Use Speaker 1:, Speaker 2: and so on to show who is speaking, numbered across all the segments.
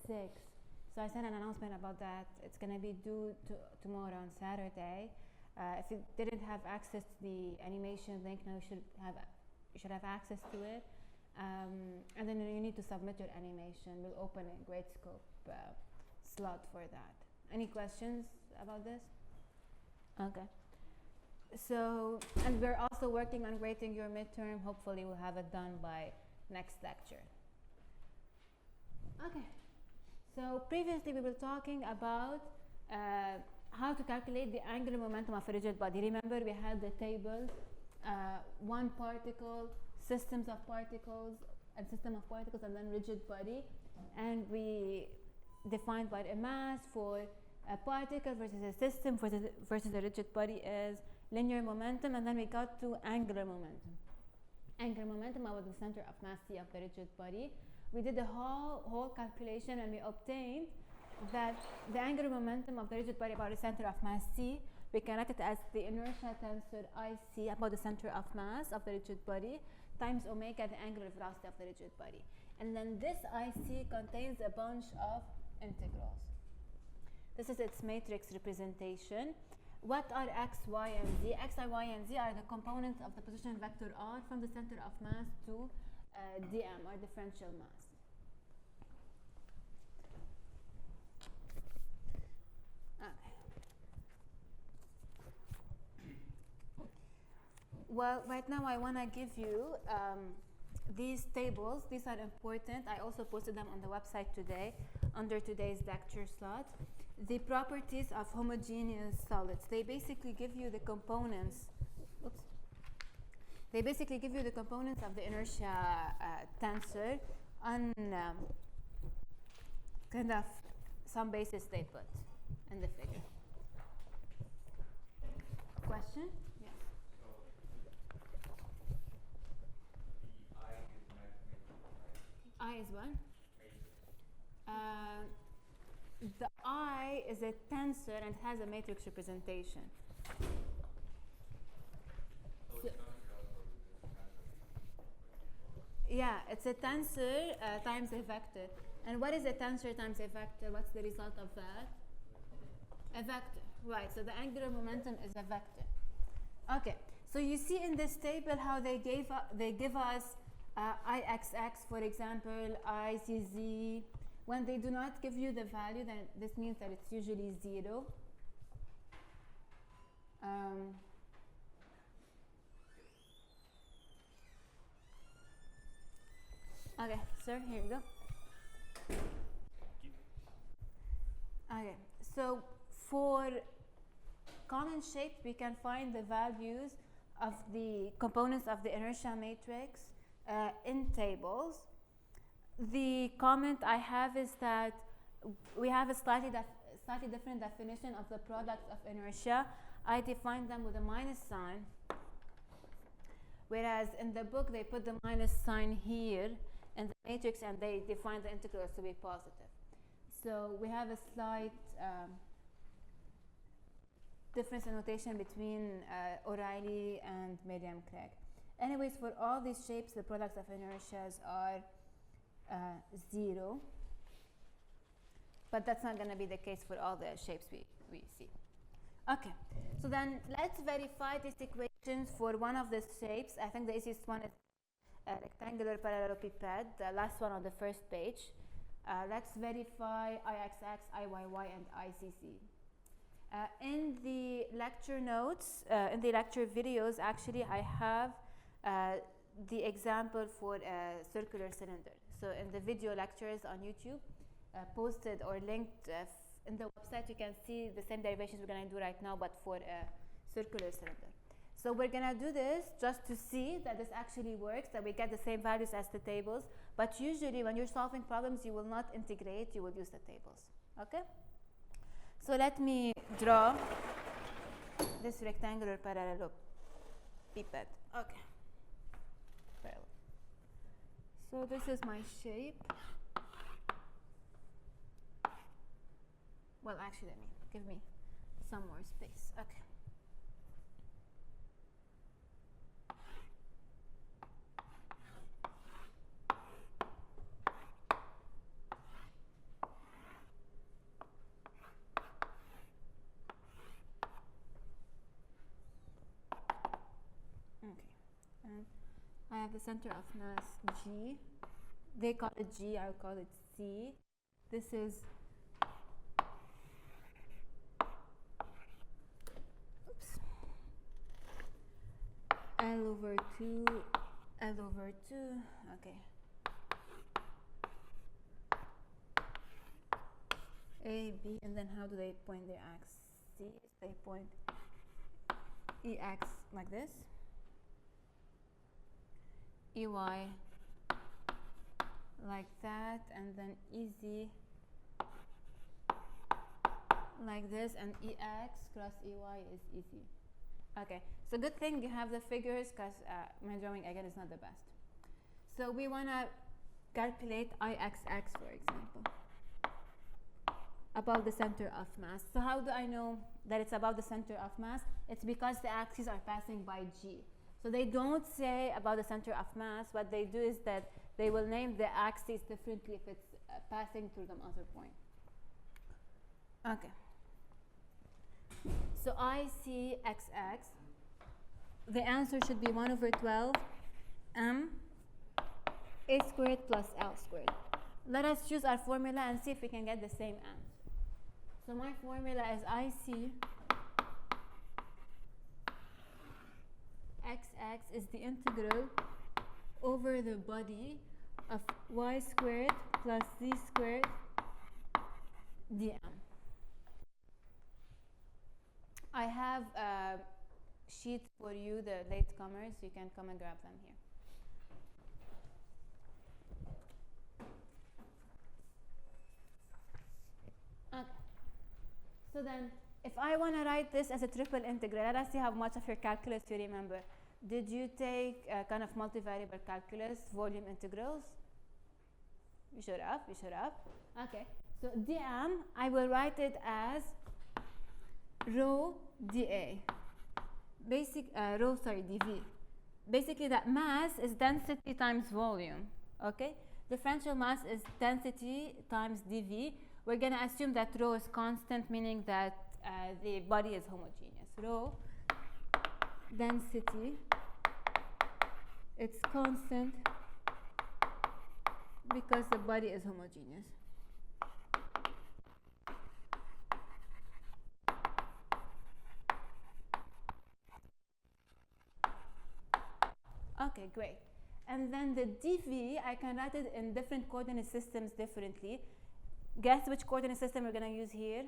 Speaker 1: 6. So I sent an announcement about that. It's going to be due tomorrow on Saturday. If you didn't have access to the animation link, now you should have access to it. And then you need to submit your animation. We'll open a Gradescope slot for that. Any questions about this? Okay. So, and we're also working on grading your midterm. Hopefully we'll have it done by next lecture. Okay. So previously we were talking about how to calculate the angular momentum of a rigid body. Remember we had the table, one particle, systems of particles, and system of particles, and then rigid body. And we defined what a mass for a particle versus a system versus a rigid body is, linear momentum, and then we got to angular momentum. Angular momentum about the center of mass C of the rigid body. We did the whole calculation and we obtained that the angular momentum of the rigid body about the center of mass C, we can write it as the inertia tensor IC about the center of mass of the rigid body times omega, the angular velocity of the rigid body. And then this IC contains a bunch of integrals. This is its matrix representation. What are x, y, and z? X, y, and z are the components of the position vector r from the center of mass to dm, or differential mass. Okay. Well, right now I want to give you these tables. These are important. I also posted them on the website today under today's lecture slot. The properties of homogeneous solids. They basically give you the components. Oops. They basically give you the components of the inertia tensor on kind of some basis they put in the figure. Question? Yes. I is what? The I is a tensor and has a matrix representation. So, yeah, it's a tensor times a vector. And what is a tensor times a vector? What's the result of that? A vector, right. So the angular momentum is a vector. Okay, so you see in this table how they give us Ixx, for example, Izz. When they do not give you the value, then this means that it's usually 0. Okay, sir, here you go. Okay, so for common shapes, we can find the values of the components of the inertia matrix in tables. The comment I have is that we have a slightly different definition of the products of inertia. I define them with a minus sign, whereas in the book they put the minus sign here in the matrix and they define the integrals to be positive. So we have a slight difference in notation between O'Reilly and Merriam-Craig. Anyways, for all these shapes, the products of inertias are 0, but that's not going to be the case for all the shapes we see. Okay, so then let's verify these equations for one of the shapes. I think the easiest one is a rectangular parallelepiped, the last one on the first page. Let's verify Ixx, Iyy, and Izz. In the lecture notes, in the lecture videos, actually I have the example for a circular cylinder. So in the video lectures on YouTube, posted or linked in the website, you can see the same derivations we're going to do right now, but for a circular cylinder. So we're going to do this just to see that this actually works, that we get the same values as the tables. But usually when you're solving problems, you will not integrate, you will use the tables. Okay? So let me draw this rectangular parallelepiped. Okay. So this is my shape. Well, actually, give me some more space. Okay. the center of mass G. They call it G, I'll call it C. This is L over 2, L over 2, okay. A, B, and then how do they point their axes? They point EX like this, EY like that, and then EZ like this, and EX cross EY is EZ. Okay, so good thing you have the figures, because my drawing again is not the best. So we want to calculate IXX, for example, above the center of mass. So how do I know that it's above the center of mass? It's because the axes are passing by G. So they don't say about the center of mass. What they do is that they will name the axis differently if it's passing through some other point. Okay. So ICXX, the answer should be 1 over 12 m a squared plus L squared. Let us choose our formula and see if we can get the same answer. So my formula is IC XX is the integral over the body of y squared plus z squared dm. I have sheets for you, the latecomers. You can come and grab them here. Okay. So then, if I want to write this as a triple integral, let us see how much of your calculus you remember. Did you take kind of multivariable calculus, volume integrals? You should have, you should have. Okay, so dm, I will write it as rho dA, dV. Basically, that mass is density times volume, okay? Differential mass is density times dV. We're going to assume that rho is constant, meaning that the body is homogeneous. Rho density, it's constant because the body is homogeneous. Okay, great. And then the dV, I can write it in different coordinate systems differently. Guess which coordinate system we're going to use here?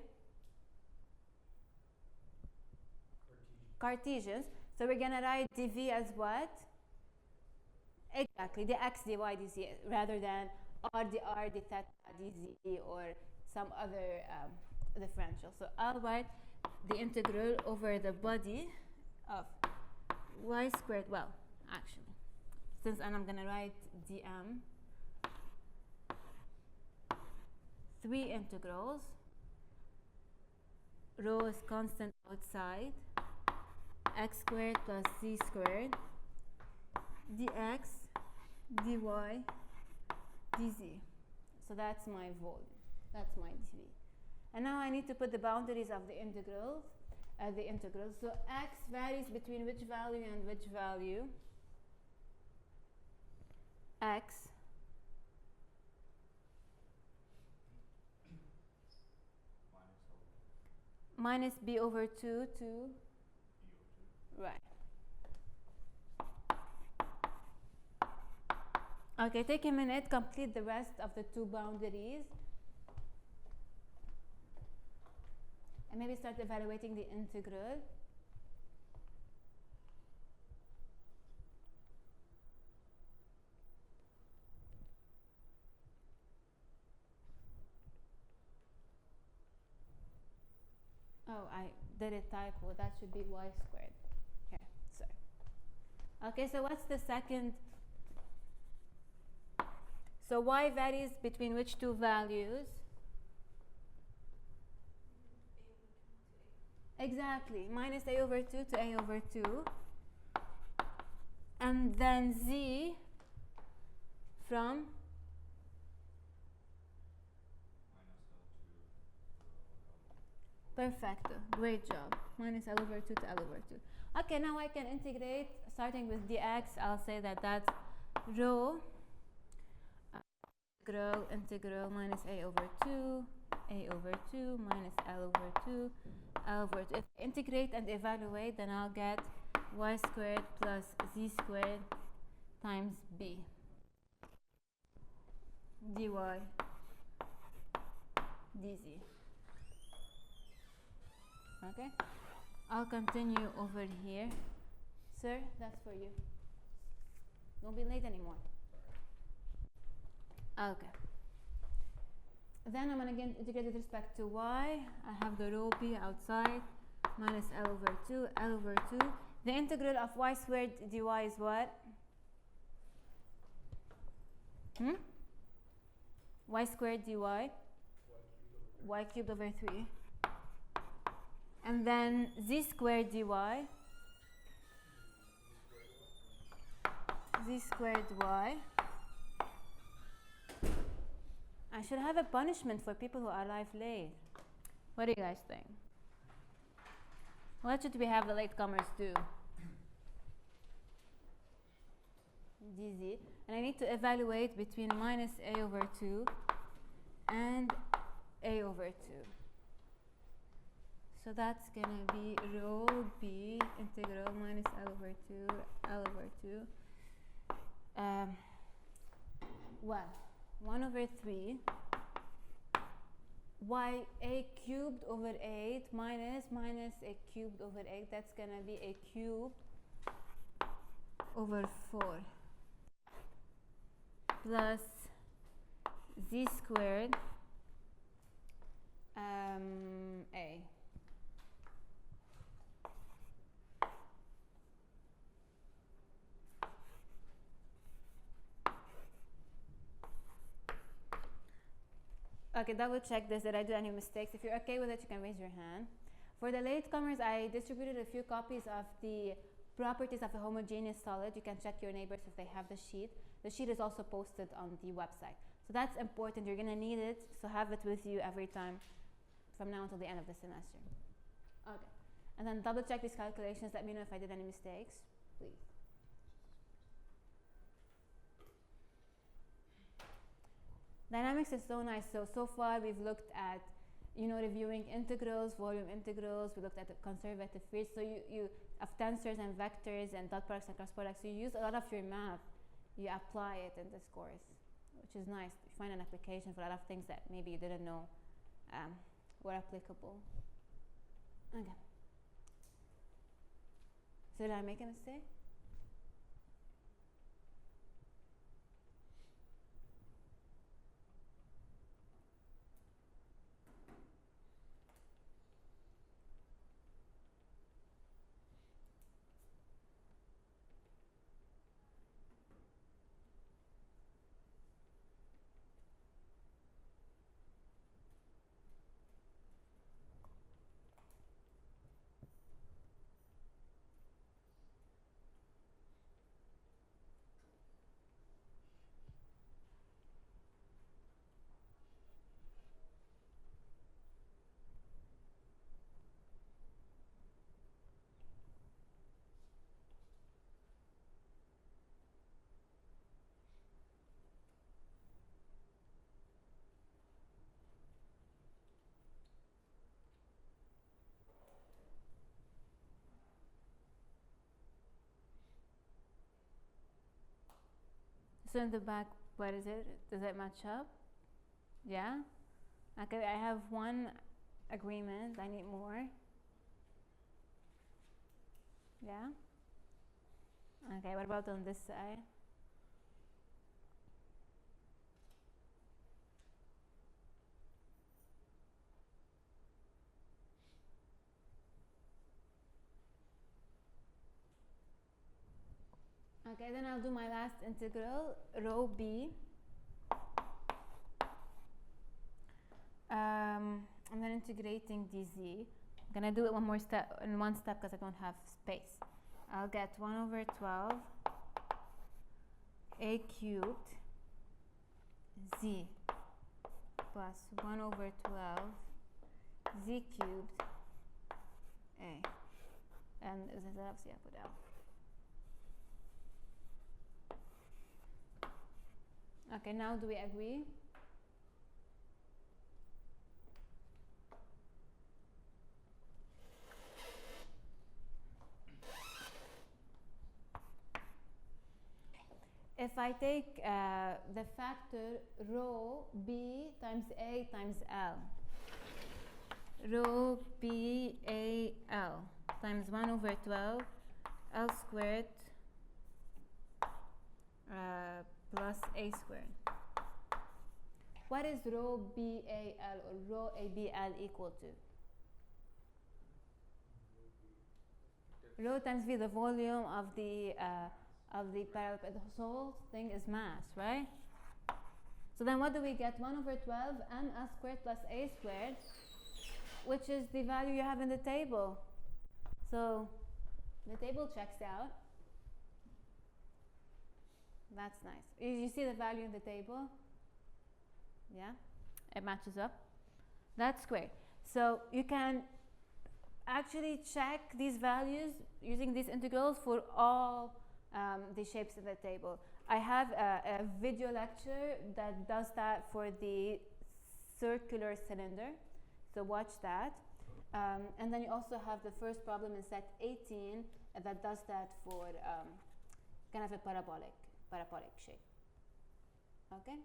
Speaker 1: Cartesians. So we're going to write dV as what? Exactly, the x dy dz, rather than r dr d theta dz or some other differential. So I'll write the integral over the body of y squared, well, actually, since I'm going to write dm, 3 integrals, rho is constant outside, x squared plus c squared, dx, dy, dz. So that's my volume, that's my dV. And now I need to put the boundaries of the integrals. So x varies between which value and which value? X minus b over 2 to right. Okay, take a minute, complete the rest of the two boundaries, and maybe start evaluating the integral. Oh, I did a typo. That should be y squared. Here, sorry. Okay, so what's the second? So y varies between which two values? Exactly, minus a over 2 to a over 2. And then z from? Perfecto, great job. Minus L over 2 to L over 2. Okay, now I can integrate, starting with dx, I'll say that that's rho integral minus a over 2 minus L over 2 L over 2. If I integrate and evaluate, then I'll get y squared plus z squared times b dy dz. Okay, I'll continue over here. Sir, that's for you. Don't be late anymore. Okay. Then I'm going to integrate with respect to y. I have the rho b outside minus L over 2, L over 2. The integral of y squared dy is what? Y squared dy? Y cubed over 3. And then z squared dy? Z squared y. I should have a punishment for people who arrive late. What do you guys think? What should we have the latecomers do? dz. And I need to evaluate between minus a over 2 and a over 2. So that's going to be rho b integral minus L over 2, L over 2. Well, 1 over 3 y a cubed over 8 minus a cubed over 8. That's going to be a cube over 4 plus z squared a. Okay, double check this. Did I do any mistakes? If you're okay with it, you can raise your hand. For the latecomers, I distributed a few copies of the properties of a homogeneous solid. You can check your neighbors if they have the sheet. The sheet is also posted on the website. So that's important. You're going to need it, so have it with you every time from now until the end of the semester. Okay. And then double check these calculations. Let me know if I did any mistakes, please. Dynamics is so nice. So far we've looked at, reviewing integrals, volume integrals. We looked at the conservative fields. So you of tensors and vectors and dot products and cross products. So you use a lot of your math. You apply it in this course, which is nice. You find an application for a lot of things that maybe you didn't know were applicable. Okay. So did I make a mistake? So in the back, what is it? Does it match up? Yeah? Okay, I have one agreement. I need more. Yeah? Okay, what about on this side? Okay, then I'll do my last integral, rho b. I'm then integrating dz. I'm gonna do it one more step in one step because I don't have space. I'll get 1 over 12 a cubed z plus 1 over 12 z cubed a. And is it up? Yeah, put L. Okay, now do we agree? If I take the factor rho b times a times l, rho b a l times 1 over 12 l squared plus a squared. What is rho b a l or rho a b l equal to? Rho times v, the volume of the parallel. The whole thing is mass, right? So then what do we get? 1 over 12 ms squared plus a squared, which is the value you have in the table. So the table checks out. That's nice. You see the value in the table? Yeah, it matches up. That's great. So you can actually check these values using these integrals for all the shapes in the table. I have a video lecture that does that for the circular cylinder, so watch that. And then you also have the first problem in set 18 that does that for kind of a parabolic shape. Okay?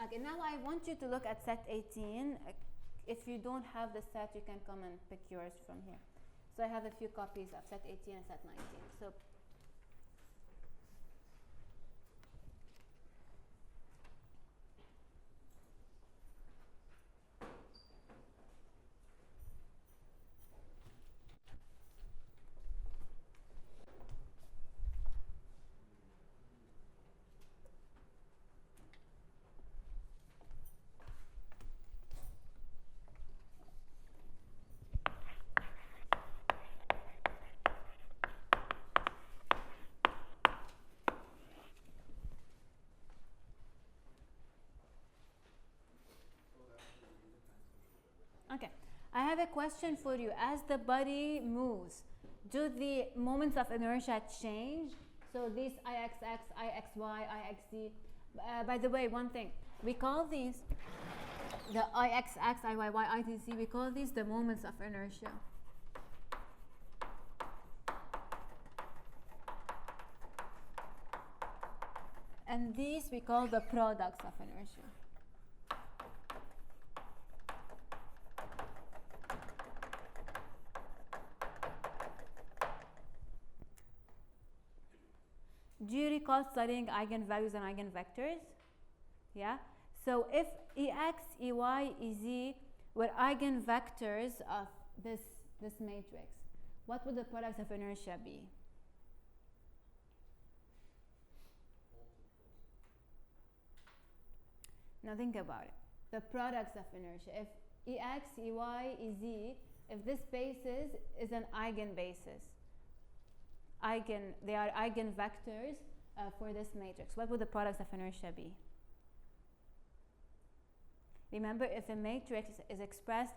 Speaker 1: Okay, now I want you to look at set 18. If you don't have the set, you can come and pick yours from here. So I have a few copies of set 18 and set 19. So okay, I have a question for you. As the body moves, do the moments of inertia change? So these IXX, IXY, IXZ. By the way, one thing, we call these the IXX, IYY, ITZ, we call these the moments of inertia. And these we call the products of inertia. Do you recall studying eigenvalues and eigenvectors? Yeah? So if Ex, Ey, Ez were eigenvectors of this matrix, what would the products of inertia be? Now think about it. The products of inertia. If Ex, Ey, Ez, if this basis is an eigenbasis, they are eigenvectors for this matrix, what would the products of inertia be? Remember, if a matrix is expressed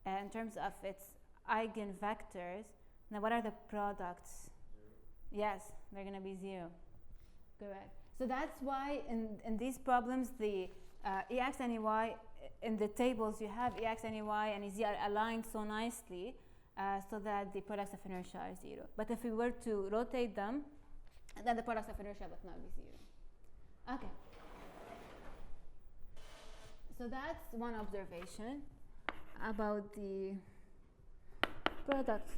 Speaker 1: in terms of its eigenvectors, now what are the products? 0. Yes, they're going to be 0. Correct. So that's why in these problems, the Ex and Ey, in the tables you have Ex and Ey and Ez are aligned so nicely so that the products of inertia are 0. But if we were to rotate them, then the products of inertia would not be 0. Okay. So that's one observation about the products.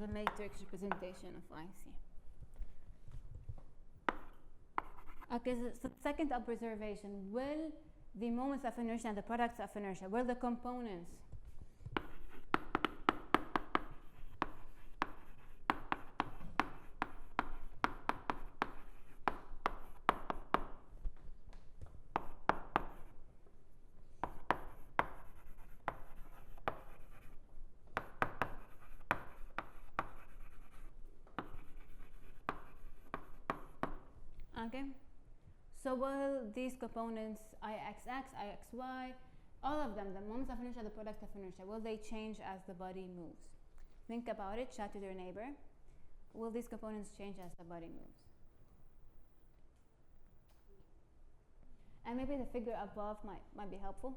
Speaker 1: The matrix representation of IC. Okay, so second observation, will the moments of inertia and the products of inertia, will the components Okay, so will these components Ixx, Ixy, all of them, the moments of inertia, the product of inertia, will they change as the body moves? Think about it, chat with your neighbor. Will these components change as the body moves? And maybe the figure above might be helpful.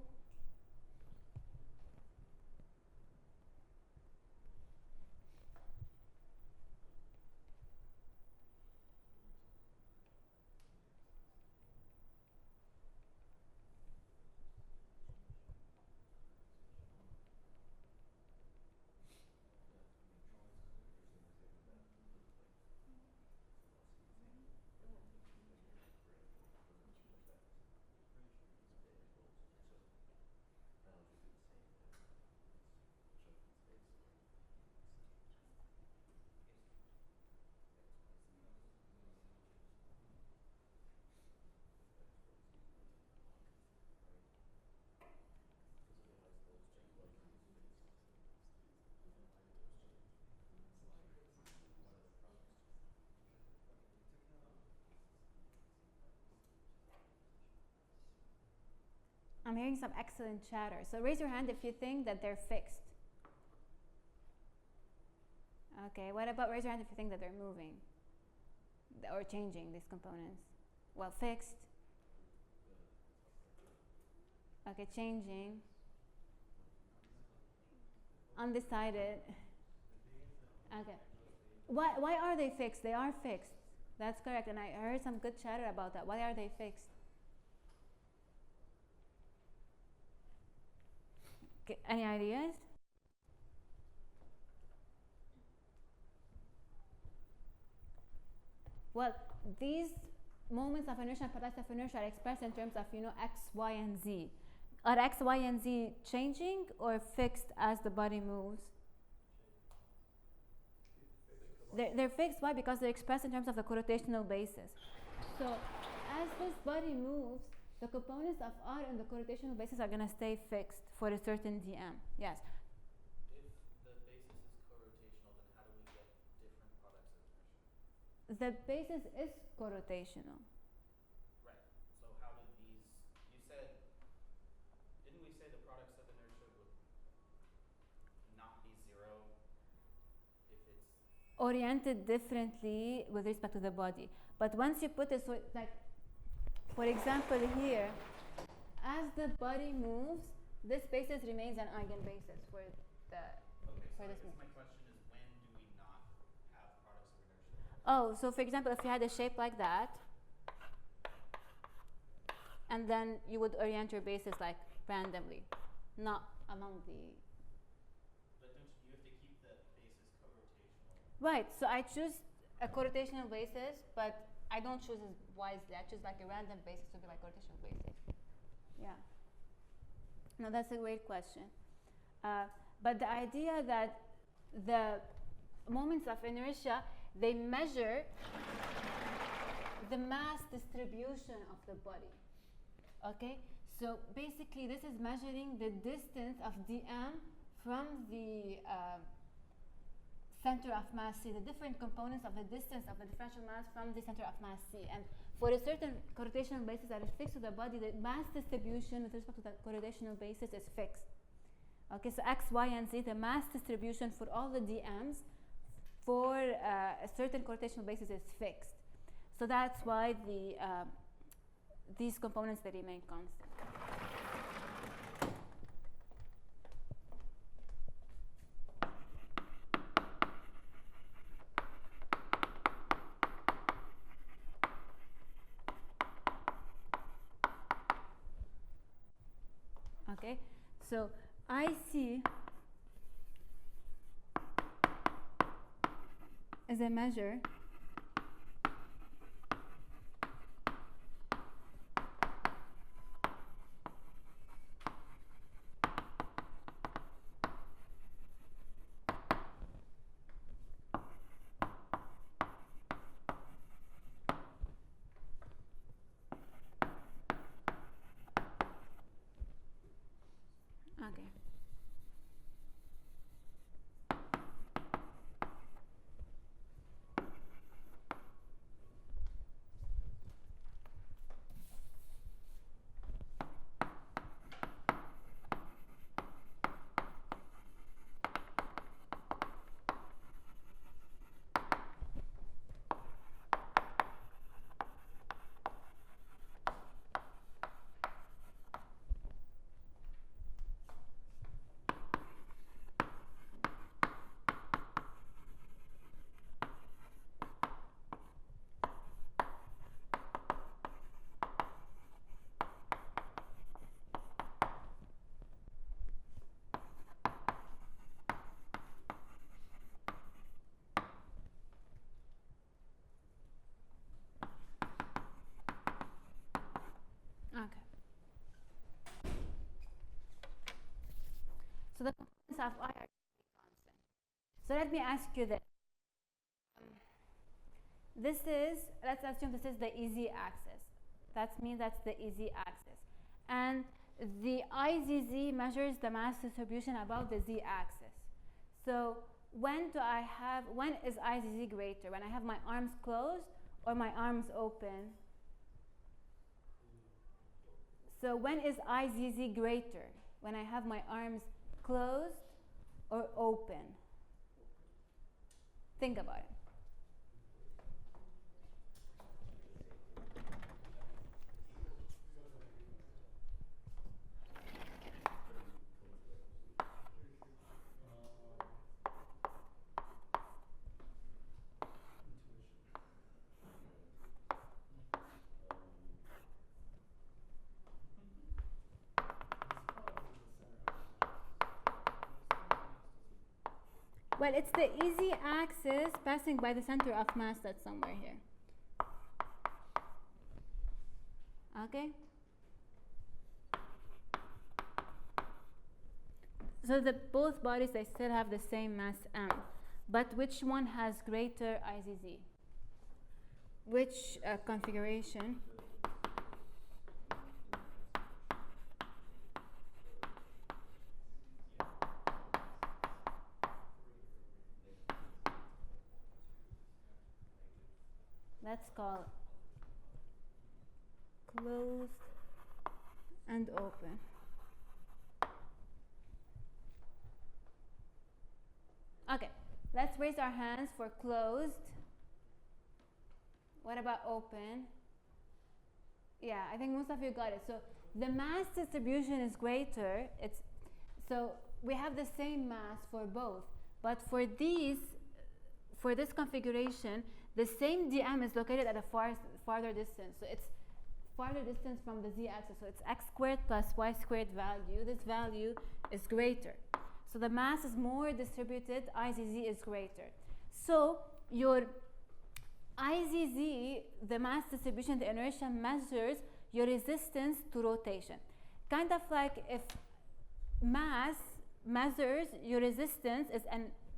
Speaker 1: I'm hearing some excellent chatter. So raise your hand if you think that they're fixed. Okay, what about raise your hand if you think that they're moving or changing these components? Well, fixed. Okay, changing. Undecided. Okay. Why are they fixed? They are fixed. That's correct. And I heard some good chatter about that. Why are they fixed? Okay, any ideas? Well, these moments of inertia and products of inertia are expressed in terms of, x, y, and z. Are x, y, and z changing or fixed as the body moves? They're fixed. Why? Because they're expressed in terms of the rotational basis. So as this body moves, the components of r and the rotational basis are going to stay fixed for a certain dm. Yes?
Speaker 2: If the basis is co-rotational, then how do we get different products of inertia?
Speaker 1: The basis is co-rotational.
Speaker 2: Right. So how did these, you said, didn't we say the products of inertia would not be zero if it's
Speaker 1: oriented differently with respect to the body. But once you put it, so like, for example, here, as the body moves, this basis remains an eigenbasis for the.
Speaker 2: okay? So
Speaker 1: for
Speaker 2: I
Speaker 1: this
Speaker 2: guess
Speaker 1: move.
Speaker 2: my question is, when do we not have products of inertia?
Speaker 1: Oh, so for example, if you had a shape like that, and then you would orient your basis like randomly, not among the.
Speaker 2: But don't you have to keep the basis co-rotational?
Speaker 1: Right. So I choose a co-rotational basis, but I don't choose it wisely. I choose like a random basis to be my co-rotational basis. Yeah. No, that's a great question. But the idea that the moments of inertia, they measure the mass distribution of the body. Okay? So basically, this is measuring the distance of dm from the center of mass C, the different components of the distance of the differential mass from the center of mass C. And for a certain rotational basis that is fixed to the body, the mass distribution with respect to the rotational basis is fixed. Okay, so x, y, and z, the mass distribution for all the dm's for a certain rotational basis is fixed. So that's why these components, they remain constant. Okay, so IC is a measure okay. So the components of I are constant. So let me ask you this. This is, let's assume this is the easy axis. That means that's the easy axis. And the IZZ measures the mass distribution above the Z axis. So when is IZZ greater? When I have my arms closed or my arms open? So when is IZZ greater? When I have my arms closed or open? Think about it. Well, it's the easy axis passing by the center of mass that's somewhere here. Okay? So both bodies, they still have the same mass m. But which one has greater IZZ? Which configuration? Let's call closed and open. Okay, let's raise our hands for closed. What about open? Yeah, I think most of you got it. So the mass distribution is greater. So we have the same mass for both, but for this configuration, the same dm is located at a farther distance. So it's farther distance from the z-axis. So it's x squared plus y squared value. This value is greater. So the mass is more distributed, IZZ is greater. So your IZZ, the mass distribution, the inertia measures your resistance to rotation. Kind of like if mass measures your resistance,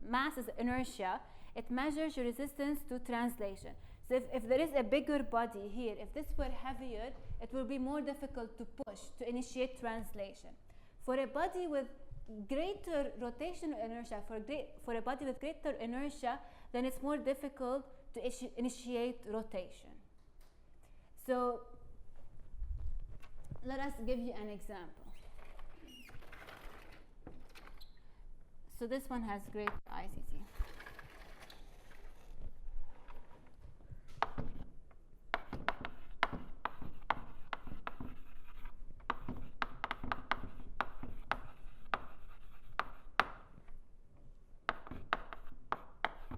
Speaker 1: mass is inertia, it measures your resistance to translation. So if there is a bigger body here, if this were heavier, it will be more difficult to push, to initiate translation. For a body with greater rotational inertia, for a body with greater inertia, then it's more difficult to initiate rotation. So let us give you an example. So this one has great IZZ.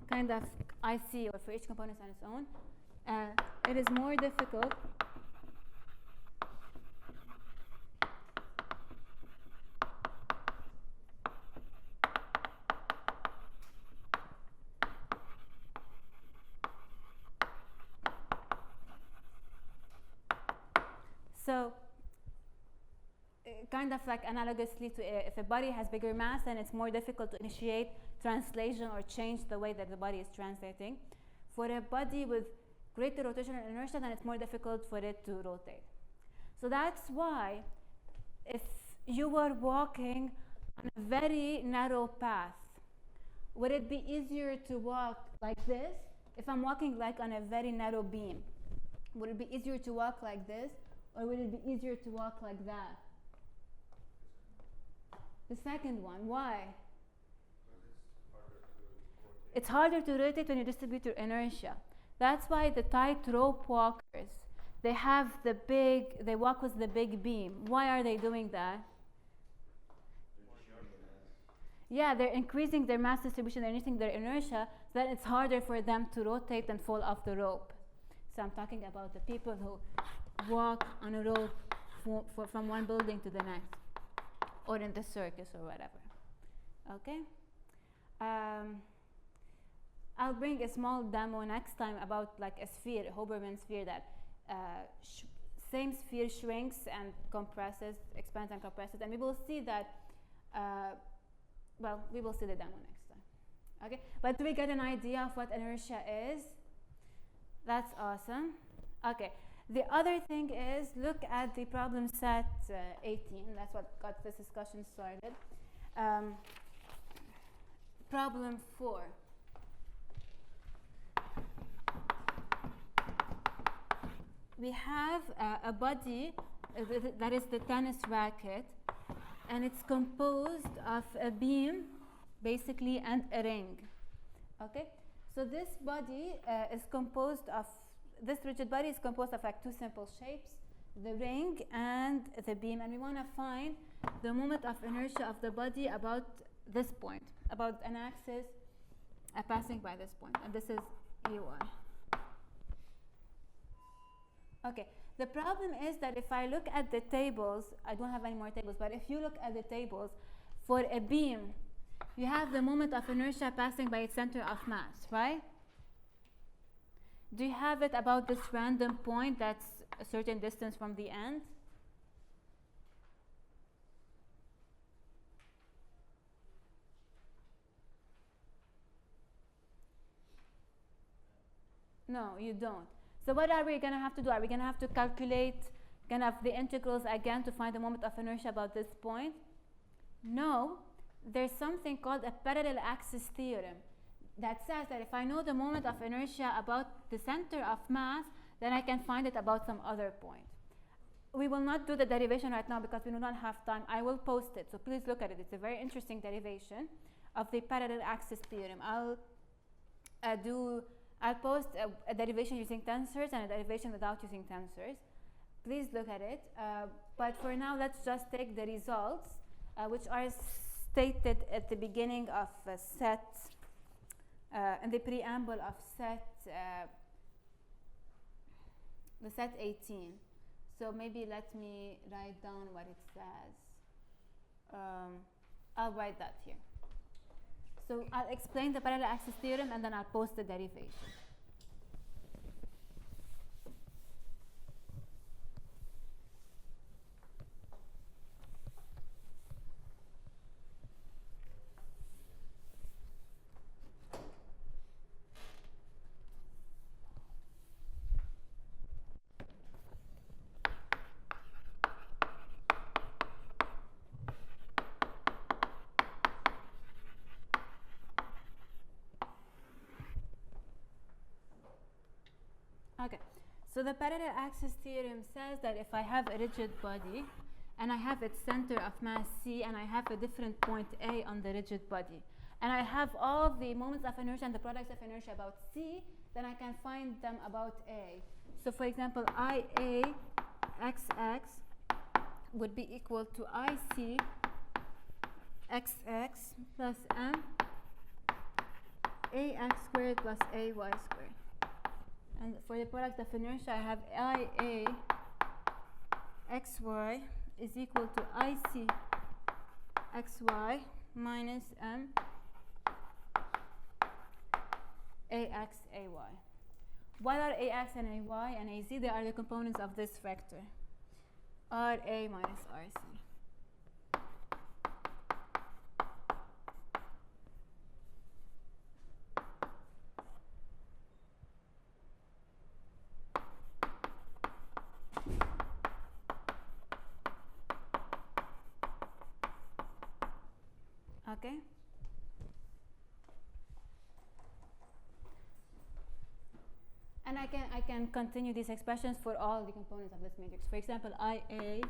Speaker 1: Kind of IC, or for each component on its own, it is more difficult so kind of like analogously to if a body has bigger mass, then it's more difficult to initiate translation or change the way that the body is translating. For a body with greater rotational inertia, then it's more difficult for it to rotate. So that's why if you were walking on a very narrow path, would it be easier to walk like this? If I'm walking like on a very narrow beam, would it be easier to walk like this, or would it be easier to walk like that? The second one. Why? It's harder to rotate when you distribute your inertia. That's why the tightrope walkers, they walk with the big beam. Why are they doing that? Yeah, they're increasing their mass distribution, they're increasing their inertia, so that it's harder for them to rotate and fall off the rope. So I'm talking about the people who walk on a rope from one building to the next, or in the circus or whatever. Okay? I'll bring a small demo next time about like a sphere, a Hoberman sphere, that same sphere shrinks and compresses, expands and compresses, and we will see that well, we will see the demo next time. Okay, but do we get an idea of what inertia is? That's awesome. Okay, the other thing is, look at the problem set 18. That's what got this discussion started. Problem 4. We have a body that is the tennis racket, and it's composed of a beam, basically, and a ring. Okay, so this body is composed of, this rigid body is composed of like two simple shapes, the ring and the beam, and we want to find the moment of inertia of the body about this point, about an axis passing by this point, and this is EY. Okay, the problem is that if I look at the tables, I don't have any more tables, but if you look at the tables, for a beam, you have the moment of inertia passing by its center of mass, right? Do you have it about this random point that's a certain distance from the end? No, you don't. So what are we going to have to do? Are we going to have to calculate kind of the integrals again to find the moment of inertia about this point? No. There's something called a parallel axis theorem that says that if I know the moment of inertia about the center of mass, then I can find it about some other point. We will not do the derivation right now because we do not have time. I will post it, so please look at it. It's a very interesting derivation of the parallel axis theorem. I'll post a derivation using tensors and a derivation without using tensors. Please look at it. But for now, let's just take the results, which are stated at the beginning of set, in the preamble of the set 18. So maybe let me write down what it says. I'll write that here. So I'll explain the parallel axis theorem and then I'll post the derivation. Okay, so the parallel axis theorem says that if I have a rigid body and I have its center of mass C and I have a different point A on the rigid body, and I have all the moments of inertia and the products of inertia about C, then I can find them about A. So for example, IA XX would be equal to IC XX plus M AX squared plus AY squared. And for the product of inertia, I have IA xy is equal to IC xy minus M AX AY. What are AX and AY and AZ? They are the components of this vector, RA minus RC. Okay. And I can continue these expressions for all the components of this matrix. For example, IA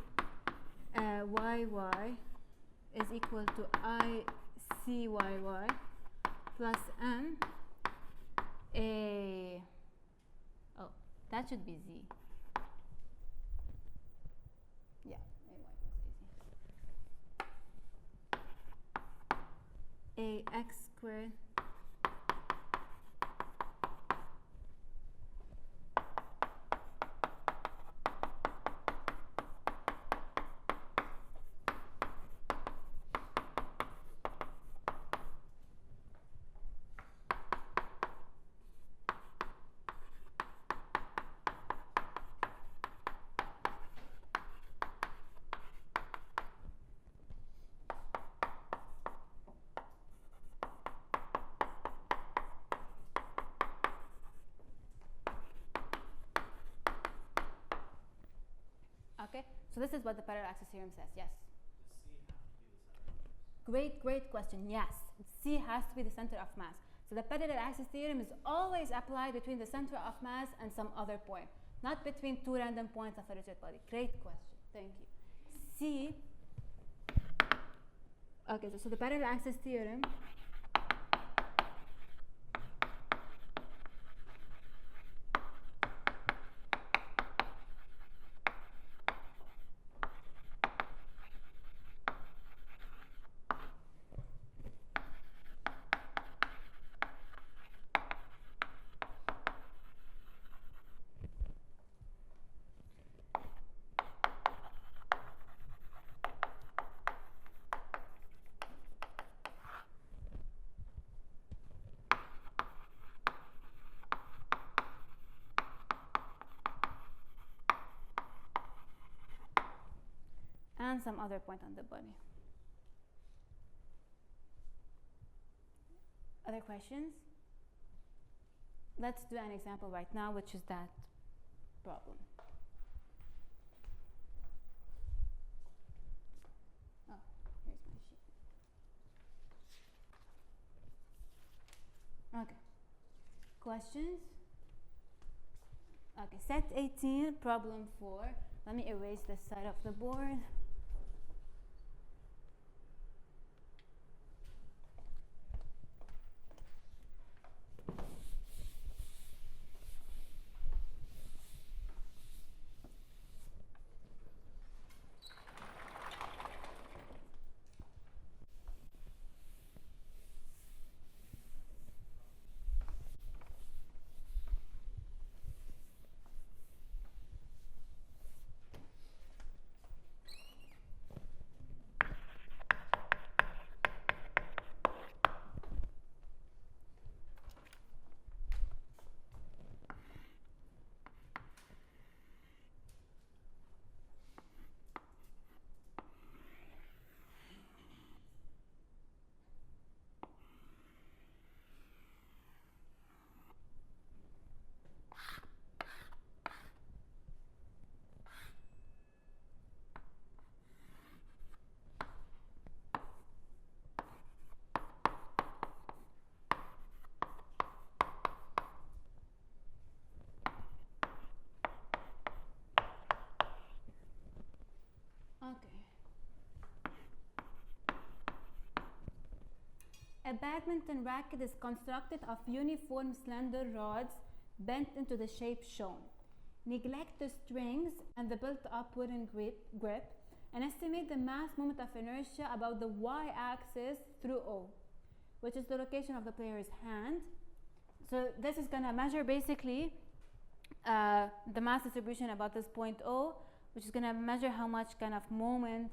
Speaker 1: YY is equal to ICYY plus M A. Oh, that should be Z. Yeah, AY plus AZ. AX squared Okay, so this is what the parallel axis theorem says. Yes.
Speaker 2: Does C have to be the center of mass?
Speaker 1: Great question. Yes, C has to be the center of mass. So the parallel axis theorem is always applied between the center of mass and some other point, not between two random points of a rigid body. Great question. Thank you. C. Okay, so the parallel axis theorem and some other point on the body. Other questions? Let's do an example right now, which is that problem. Oh, here's my sheet. Okay. Questions? Okay, set 18, problem 4. Let me erase this side of the board. Okay. A badminton racket is constructed of uniform slender rods bent into the shape shown. Neglect the strings and the built-up wooden grip and estimate the mass moment of inertia about the y-axis through O, which is the location of the player's hand. So this is going to measure basically the mass distribution about this point O, which is going to measure how much kind of moment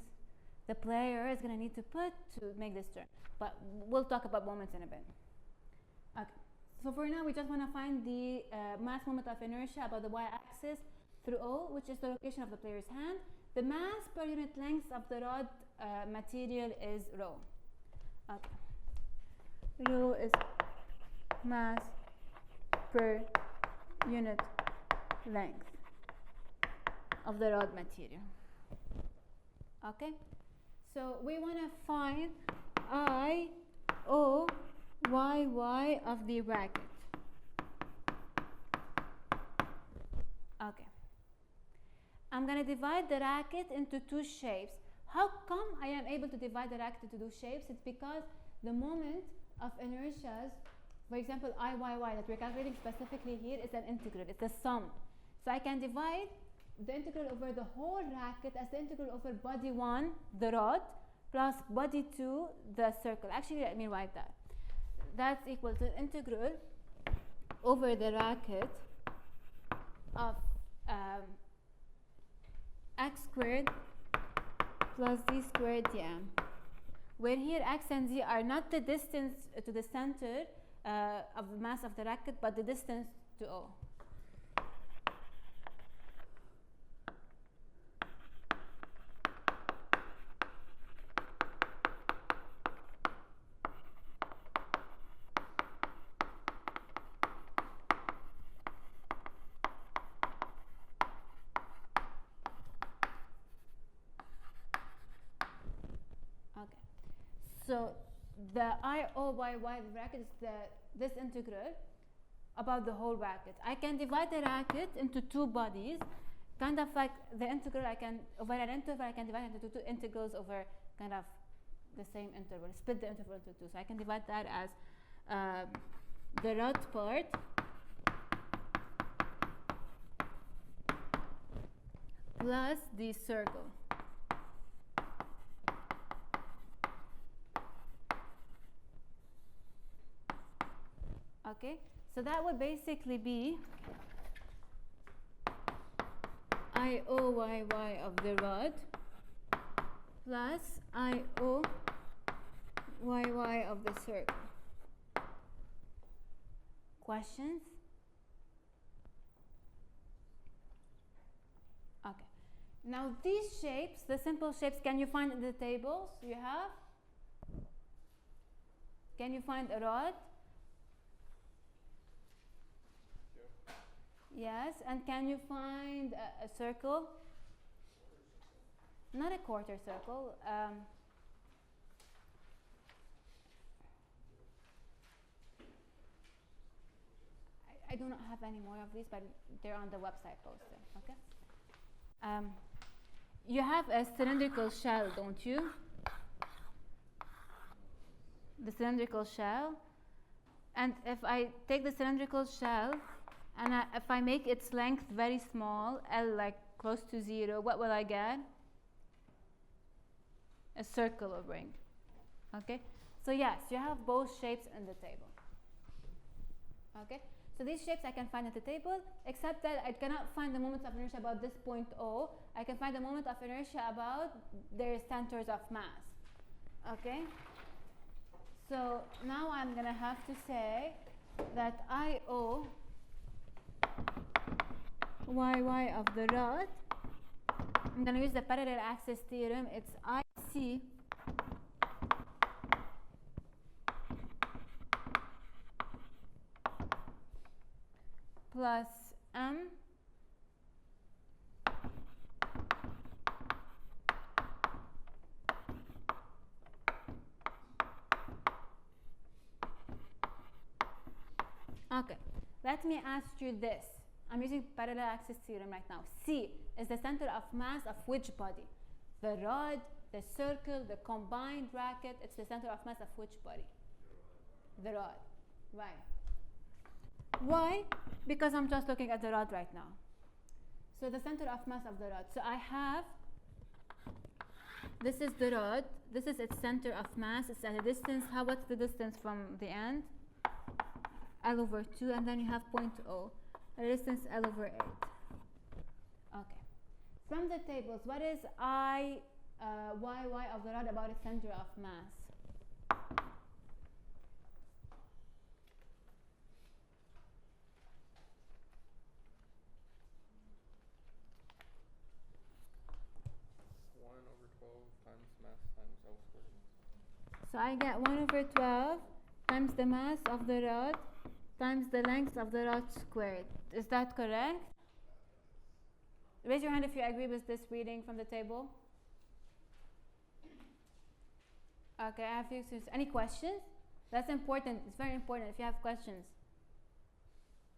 Speaker 1: the player is going to need to put to make this turn. But we'll talk about moments in a bit. Okay. So for now, we just want to find the mass moment of inertia about the y-axis through O, which is the location of the player's hand. The mass per unit length of the rod material is rho. Okay. Rho is mass per unit length of the rod material. Okay. So we want to find I, O, Y, Y of the racket. Okay. I'm going to divide the racket into two shapes. How come I am able to divide the racket into two shapes? It's because the moment of inertias, for example, I, Y, Y that we're calculating specifically here is an integral. It's a sum. So I can divide the integral over the whole racket as the integral over body 1, the rod, plus body 2, the circle. Actually, let me write that. That's equal to integral over the racket of x squared plus d squared dm, where here x and z are not the distance to the center of the mass of the racket, but the distance to O. the IOYY bracket is this integral about the whole racket. I can divide the racket into two bodies, kind of like the integral I can over an interval I can divide into two integrals over kind of the same interval, split the interval into two. So I can divide that as the rod part plus the circle. Okay, so that would basically be IOYY of the rod plus IOYY of the circle. Questions? Okay. Now these shapes, the simple shapes, can you find in the tables you have? Can you find a rod? Yes, and can you find a circle? Not a quarter circle. I do not have any more of these, but they're on the website posted. Okay. You have a cylindrical shell, don't you? The cylindrical shell. And if I take the cylindrical shell and if I make its length very small, L like close to 0, what will I get? A circular ring. Okay? So yes, you have both shapes in the table. Okay? So these shapes I can find at the table, except that I cannot find the moment of inertia about this point O. I can find the moment of inertia about their centers of mass. Okay? So now I'm going to have to say that IO YY of the rod, I'm going to use the parallel axis theorem. It's IC plus M Okay, let me ask you this. I'm using parallel axis theorem right now. C is the center of mass of which body? The rod, the circle, the combined racket. It's the center of mass of which body? The rod. Right. Why? Because I'm just looking at the rod right now. So the center of mass of the rod. So I have, this is the rod. This is its center of mass. It's at a distance. What's the distance from the end? L over 2, and then you have point O. The distance L over 8. Okay. From the tables, what is I YY of the rod about its center of mass? So I get 1 over 12 times the mass of the rod times the length of the rod squared. Is that correct? Raise your hand if you agree with this reading from the table. Okay, I have few questions. Any questions? That's important. It's very important if you have questions.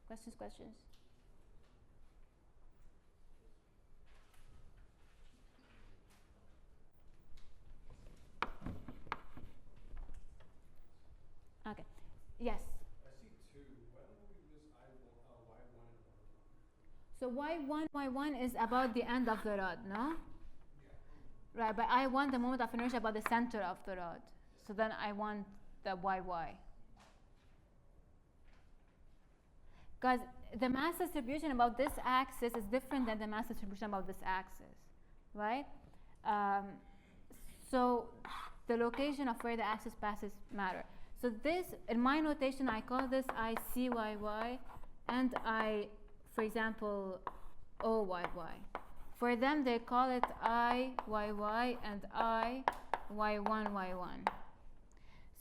Speaker 1: Questions? Okay. Yes.
Speaker 3: I see 2. Why don't we use Y1 and Y1?
Speaker 1: So Y1 is about the end of the rod, no? Yeah. Right, but I want the moment of inertia about the center of the rod. So then I want the YY. Because the mass distribution about this axis is different than the mass distribution about this axis, right? So the location of where the axis passes matter. So this, in my notation, I call this ICYY and I, for example, OYY. For them, they call it IYY and IY1Y1.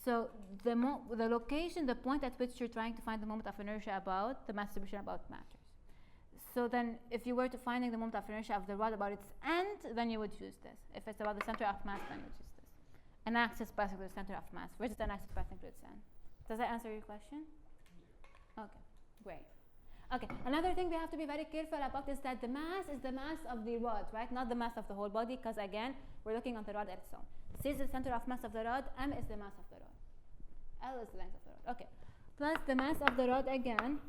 Speaker 1: So the location, the point at which you're trying to find the moment of inertia about, the mass distribution about matters. So then if you were to finding the moment of inertia of the rod about its end, then you would use this. If it's about the center of mass, then you would use this. an axis passing through the center of mass versus an axis passing through its end. Does that answer your question? Okay, great. Okay, another thing we have to be very careful about is that the mass is the mass of the rod, right? Not the mass of the whole body, because again, we're looking on the rod at its own. C is the center of mass of the rod, M is the mass of the rod, L is the length of the rod. Okay, plus the mass of the rod again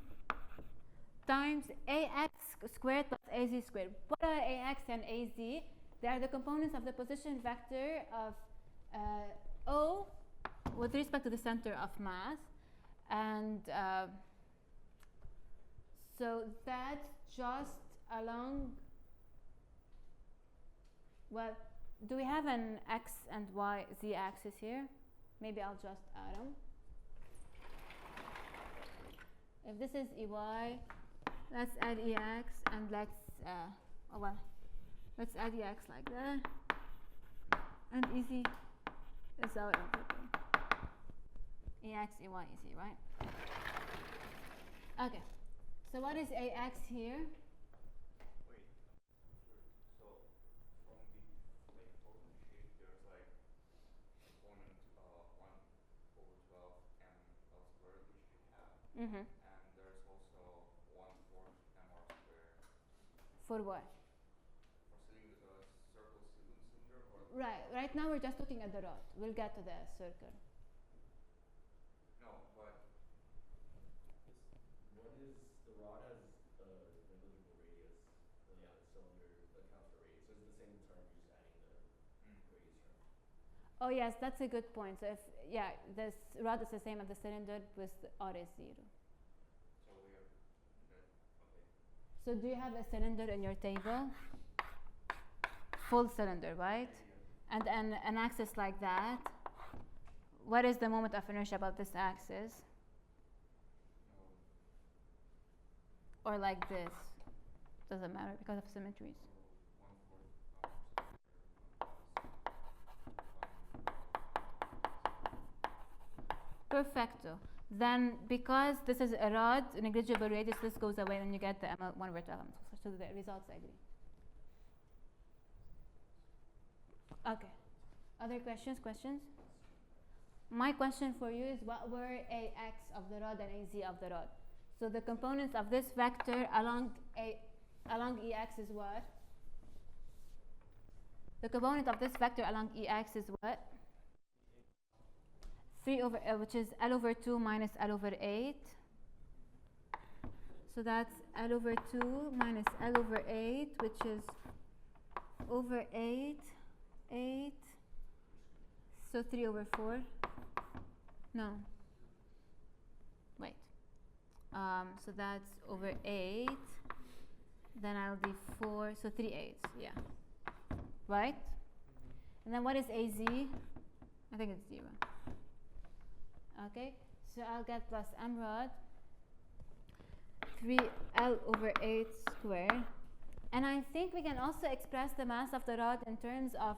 Speaker 1: times AX squared plus AZ squared. What are AX and AZ? They are the components of the position vector of O with respect to the center of mass, and so that's just along, well, do we have an X and Y, Z axis here? Maybe I'll just add them. If this is EY, let's add EX, and let's, let's add EX like that. And EZ is our everything. EX, EY, EZ, right? Okay. So what is AX here?
Speaker 2: Wait, so from the like total shape, there's like component 1/12 m L squared, which we have,
Speaker 1: Mm-hmm.
Speaker 2: and there's also 1/4 mr squared.
Speaker 1: For what?
Speaker 2: For cylinder, circle cylinder, or
Speaker 1: Right. Right now we're just looking at the rod. We'll get to the circle.
Speaker 2: no, but
Speaker 3: What is, the rod has negligible radius, the cylinder accounts for radius, so it's the same term, you're just adding the radius term.
Speaker 1: Oh yes, that's a good point. So if this rod is the same as the cylinder with R is 0.
Speaker 2: so we have that. Okay.
Speaker 1: So do you have a cylinder in your table? Full cylinder, right? And an axis like that. What is the moment of inertia about this axis? Or like this? Doesn't matter because of symmetries. Perfecto. Then because this is a rod, negligible radius, this goes away and you get the M1 over 12. So the results agree. Okay. Other questions? My question for you is, what were AX of the rod and AZ of the rod? So the components of this vector along EX is what? The component of this vector along EX is what? 3 over, which is L over 2 minus L over 8. So that's L over 2 minus L over 8, which is over 8, 8. So 3 over 4. No. Wait. So that's over 8. Then I'll be 4. So 3 eighths. Yeah. Right? And then what is AZ? I think it's 0. Okay. So I'll get plus M rod 3L over 8 squared. And I think we can also express the mass of the rod in terms of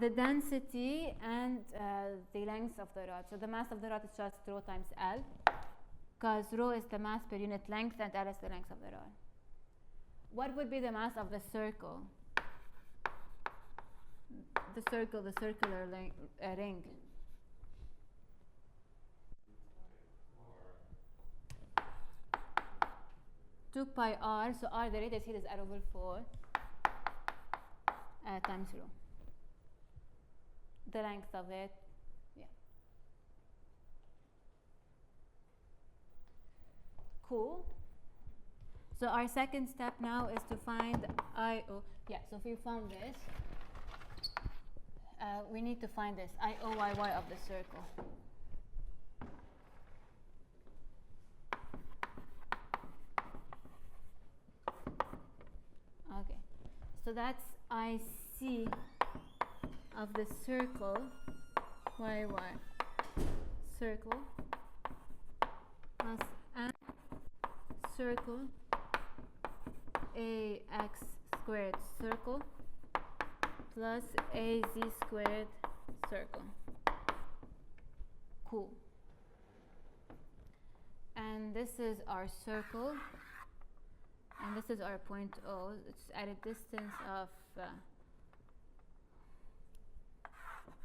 Speaker 1: the density and the length of the rod. So the mass of the rod is just rho times L, because rho is the mass per unit length and L is the length of the rod. What would be the mass of the circle? The circular ring. Two pi r, so r, the radius here is r over 4 times rho. The length of it, yeah. Cool. So our second step now is to find IO. Yeah, so if we found this, we need to find this IOYY of the circle. Okay, so that's IC of the circle, YY circle, plus M circle, AX squared circle, plus AZ squared circle. Cool. And this is our circle, and this is our point O. It's at a distance of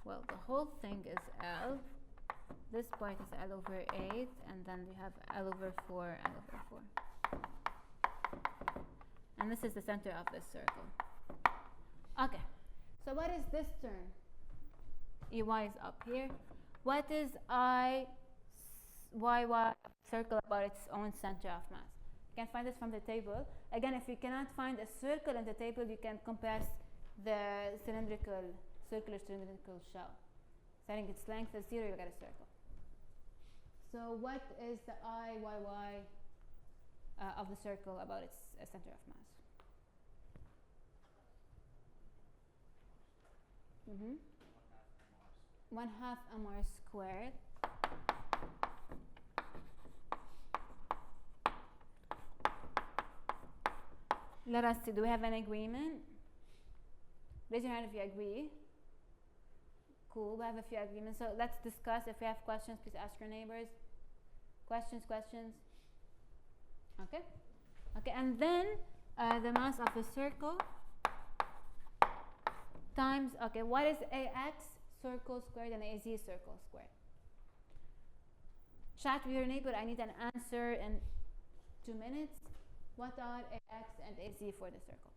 Speaker 1: well, the whole thing is L. This part is L over 8, and then we have L over 4, L over 4. And this is the center of this circle. Okay, so what is this term? EY is up here. What is IYY circle about its own center of mass? You can find this from the table. Again, if you cannot find a circle in the table, you can compress the circular cylindrical shell. Setting its length as 0, you get a circle. So what is the IYY of the circle about its center of mass? Mm-hmm. 1/2 mr squared. Let us see, do we have an agreement? Raise your hand if you agree. Cool, we have a few agreements. So let's discuss. If you have questions, please ask your neighbors. Questions? Okay. Okay, and then the mass of the circle times, okay, what is AX circle squared and AZ circle squared? Chat with your neighbor. I need an answer in 2 minutes. What are AX and AZ for the circle?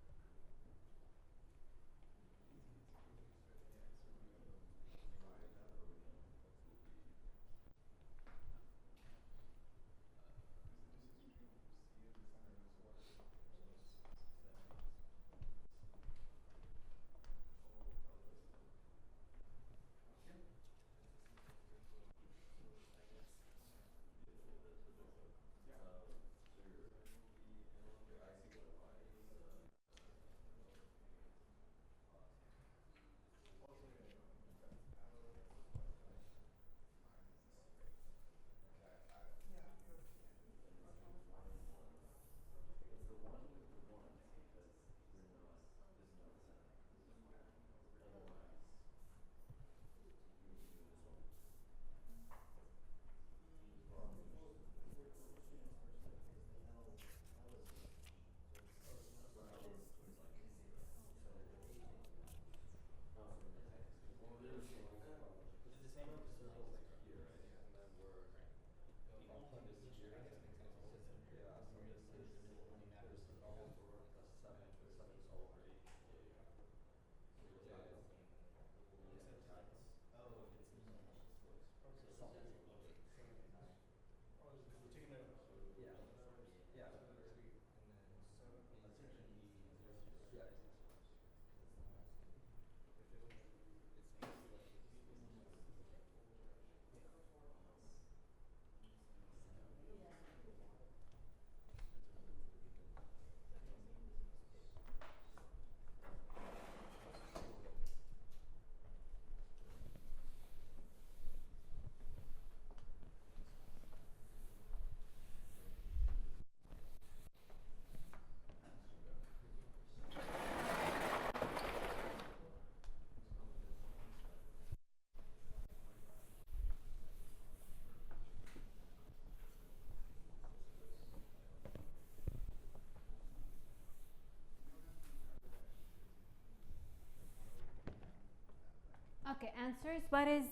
Speaker 1: Okay, answers. What is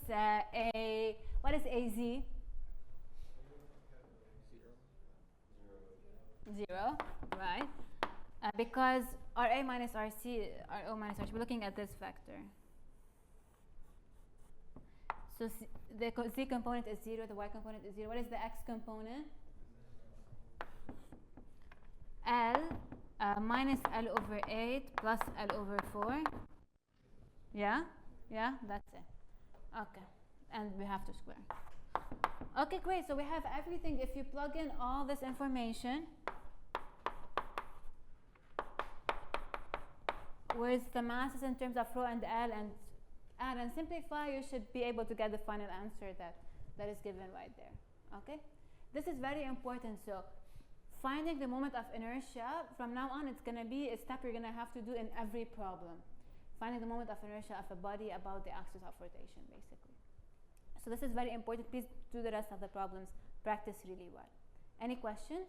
Speaker 1: AZ? 0, right? Because RA minus RC, RO minus RC, we're looking at this vector. So the Z component is 0, the Y component is 0. What is the X component? L minus L over 8 plus L over 4. Yeah? Yeah, that's it. Okay, and we have to square. Okay, great. So we have everything. If you plug in all this information with the masses in terms of rho and L and add and simplify, you should be able to get the final answer that is given right there. Okay, this is very important. So finding the moment of inertia, from now on, it's going to be a step you're going to have to do in every problem. Finding the moment of inertia of a body about the axis of rotation, basically. So this is very important. Please do the rest of the problems. Practice really well. Any questions?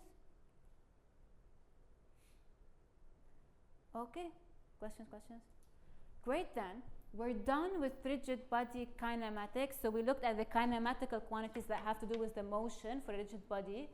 Speaker 1: Okay. Questions? Great then. we're done with rigid body kinematics. So we looked at the kinematical quantities that have to do with the motion for a rigid body,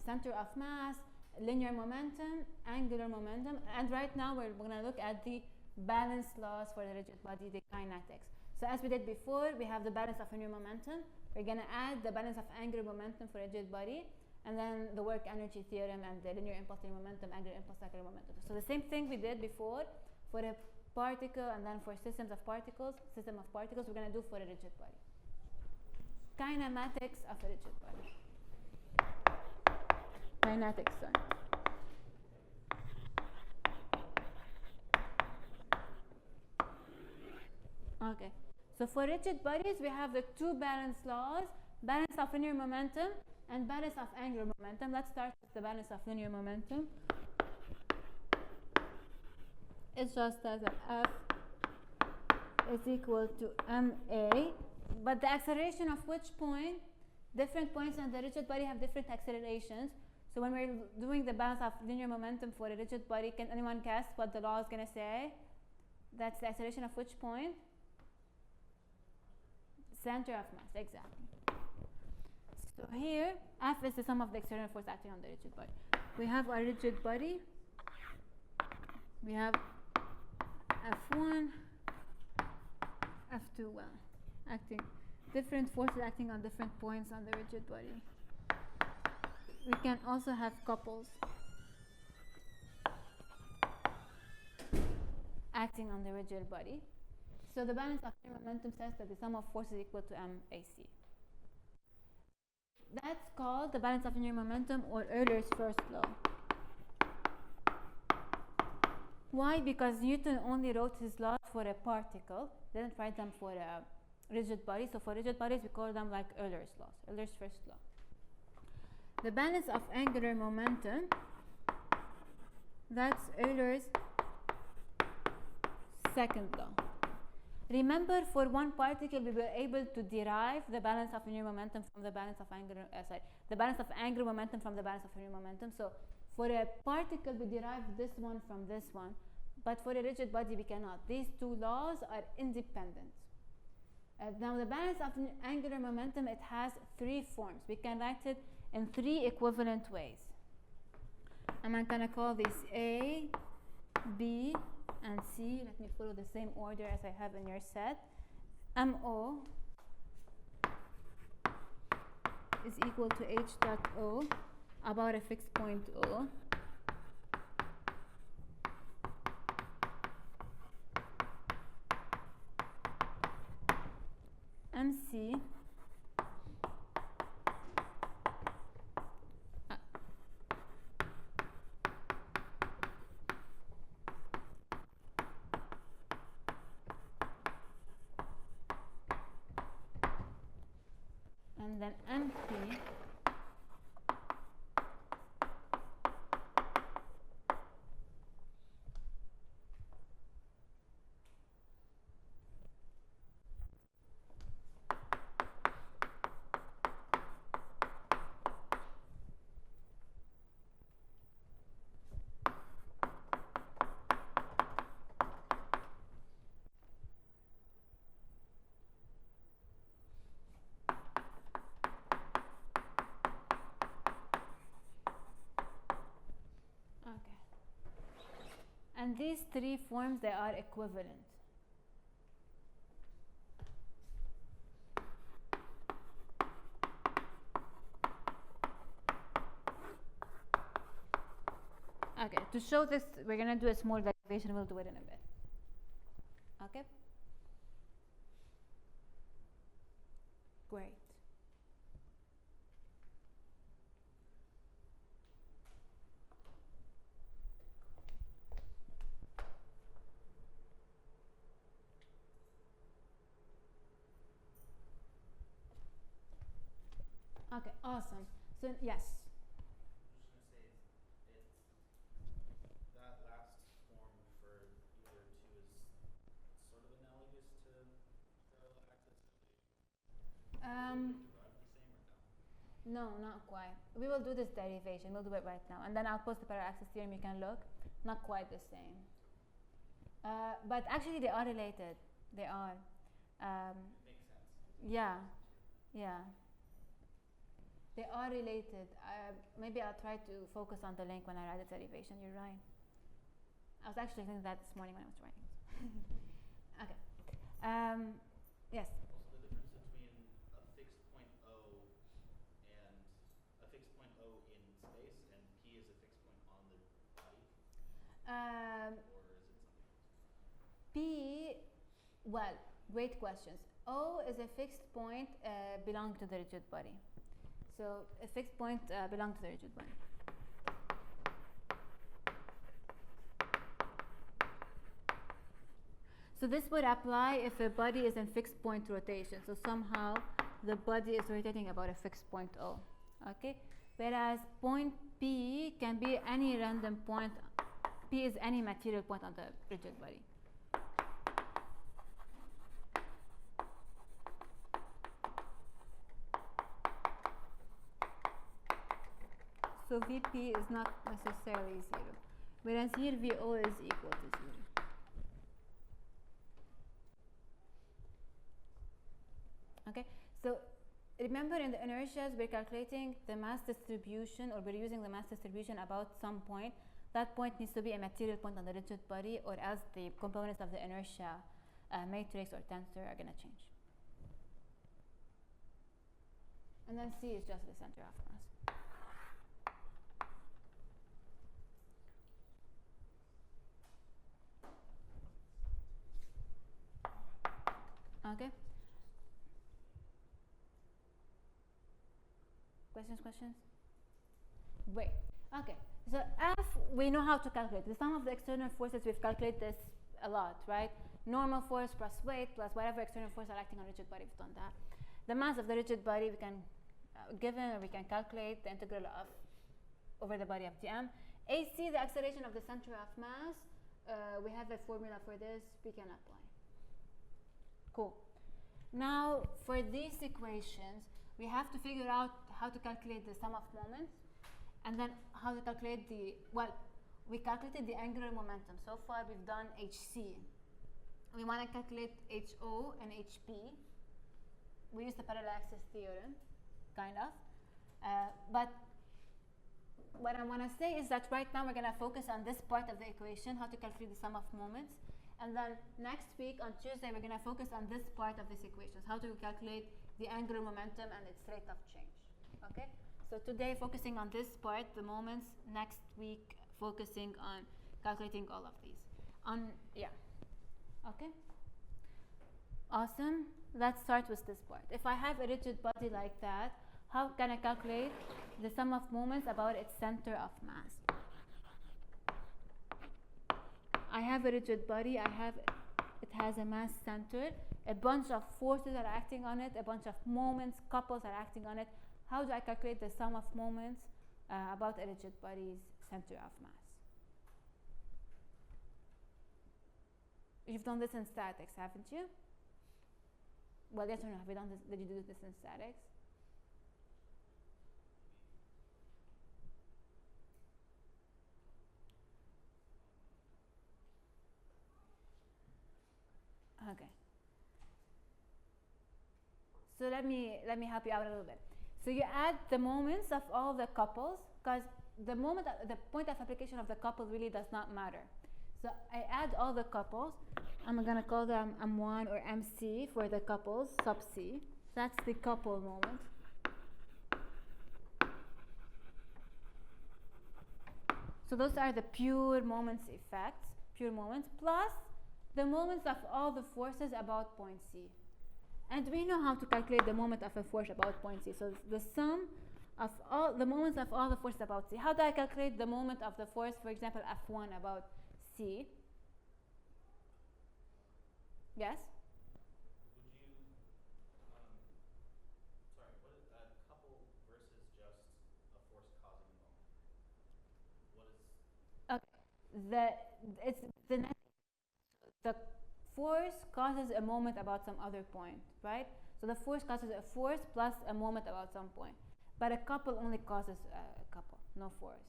Speaker 1: center of mass, linear momentum, angular momentum, and right now we're going to look at the balance laws for the rigid body, the kinetics. So as we did before, we have the balance of linear momentum. We're going to add the balance of angular momentum for a rigid body, and then the work energy theorem and the linear impulse linear momentum, angular impulse angular momentum. So the same thing we did before for a particle, and then for system of particles, we're going to do for a rigid body. Kinematics of a rigid body. Kinetics, sorry. Okay, so for rigid bodies, we have the two balance laws, balance of linear momentum and balance of angular momentum. Let's start with the balance of linear momentum. It's just as F is equal to ma, but the acceleration of which point, different points on the rigid body have different accelerations. So when we're doing the balance of linear momentum for a rigid body, can anyone guess what the law is going to say? That's the acceleration of which point? Center of mass, exactly. So here, F is the sum of the external force acting on the rigid body. We have our rigid body. We have F1, F2, well, acting, different forces acting on different points on the rigid body. We can also have couples acting on the rigid body. So the balance of momentum says that the sum of forces is equal to MAC. That's called the balance of linear momentum, or Euler's first law. Why? Because Newton only wrote his laws for a particle, didn't write them for a rigid body. So for rigid bodies, we call them like Euler's laws, Euler's first law. The balance of angular momentum, that's Euler's second law. Remember, for one particle, we were able to derive the balance of linear momentum from the balance of angular, the balance of angular momentum from the balance of linear momentum. So for a particle, we derive this one from this one, but for a rigid body, we cannot. These two laws are independent. Now, the balance of angular momentum, it has three forms. We can write it in three equivalent ways. And I'm going to call this A, B, and C. Let me follow the same order as I have in your set. MO is equal to H dot O about a fixed point O. MC and then MP and these three forms, they are equivalent. Okay, to show this, we're going to do a small derivation. We'll do it in a bit. Okay? Great. Okay, awesome. So, yes.
Speaker 2: I'm just going to say it's that last form for either two is sort of analogous to parallel axis.
Speaker 1: Um,
Speaker 2: Derived the same or no?
Speaker 1: no, not quite. We will do this derivation. We'll do it right now. And then I'll post the parallel axis theorem. You can look. Not quite the same. But actually, they are related. They are.
Speaker 2: Makes sense.
Speaker 1: Yeah, yeah. They are related. Maybe I'll try to focus on the link when I write the derivation. You're right. I was actually thinking that this morning when I was writing. Okay. Yes.
Speaker 2: Also, the difference between a fixed point O and a fixed point O in space and P is a fixed point on the body,
Speaker 1: Um,
Speaker 2: or is it something else?
Speaker 1: P, well, great questions. O is a fixed point belonging to the rigid body. So a fixed point belongs to the rigid body. So this would apply if a body is in fixed point rotation. So somehow the body is rotating about a fixed point O. Okay? Whereas point P can be any random point. P is any material point on the rigid body. So Vp is not necessarily 0. Whereas here Vo is equal to 0. Okay, so remember in the inertias we're calculating the mass distribution, or we're using the mass distribution about some point. That point needs to be a material point on the rigid body, or else the components of the inertia matrix or tensor are going to change. And then C is just the center of mass. Okay. Questions? Great. Okay. So F, we know how to calculate. The sum of the external forces, we've calculated this a lot, right? Normal force plus weight plus whatever external force are acting on rigid body, we've done that. The mass of the rigid body we can given, or we can calculate the integral of over the body of dm. AC, the acceleration of the center of mass, we have a formula for this, we can apply. Cool. Now for these equations, we have to figure out how to calculate the sum of moments, and then how to calculate the, well, we calculated the angular momentum. So far we've done HC. We want to calculate HO and HP. We use the parallel axis theorem, kind of. But what I want to say is that right now we're going to focus on this part of the equation, how to calculate the sum of moments. And then next week on Tuesday, we're going to focus on this part of this equation, how to calculate the angular momentum and its rate of change. Okay? So today focusing on this part, the moments. Next week focusing on calculating all of these. Yeah. Okay? Awesome. Let's start with this part. If I have a rigid body like that, how can I calculate the sum of moments about its center of mass? I have a rigid body, it has a mass center, a bunch of forces are acting on it, a bunch of moments, couples are acting on it. How do I calculate the sum of moments about a rigid body's center of mass? You've done this in statics, haven't you? Well, yes or no, have you done this? Did you do this in statics? Okay. So let me help you out a little bit. So you add the moments of all the couples, because the point of application of the couple really does not matter. So I add all the couples. I'm going to call them M1 or MC for the couples, sub C. That's the couple moment. So those are the pure moments effects, pure moments, plus the moments of all the forces about point C. And we know how to calculate the moment of a force about point C. So the sum of all the moments of all the forces about C. How do I calculate the moment of the force, for example, F1 about C? Yes?
Speaker 2: Would you, sorry, what is a couple versus just a force causing a moment? What is?
Speaker 1: Okay. The force causes a moment about some other point, right? So the force causes a force plus a moment about some point. But a couple only causes a couple, no force.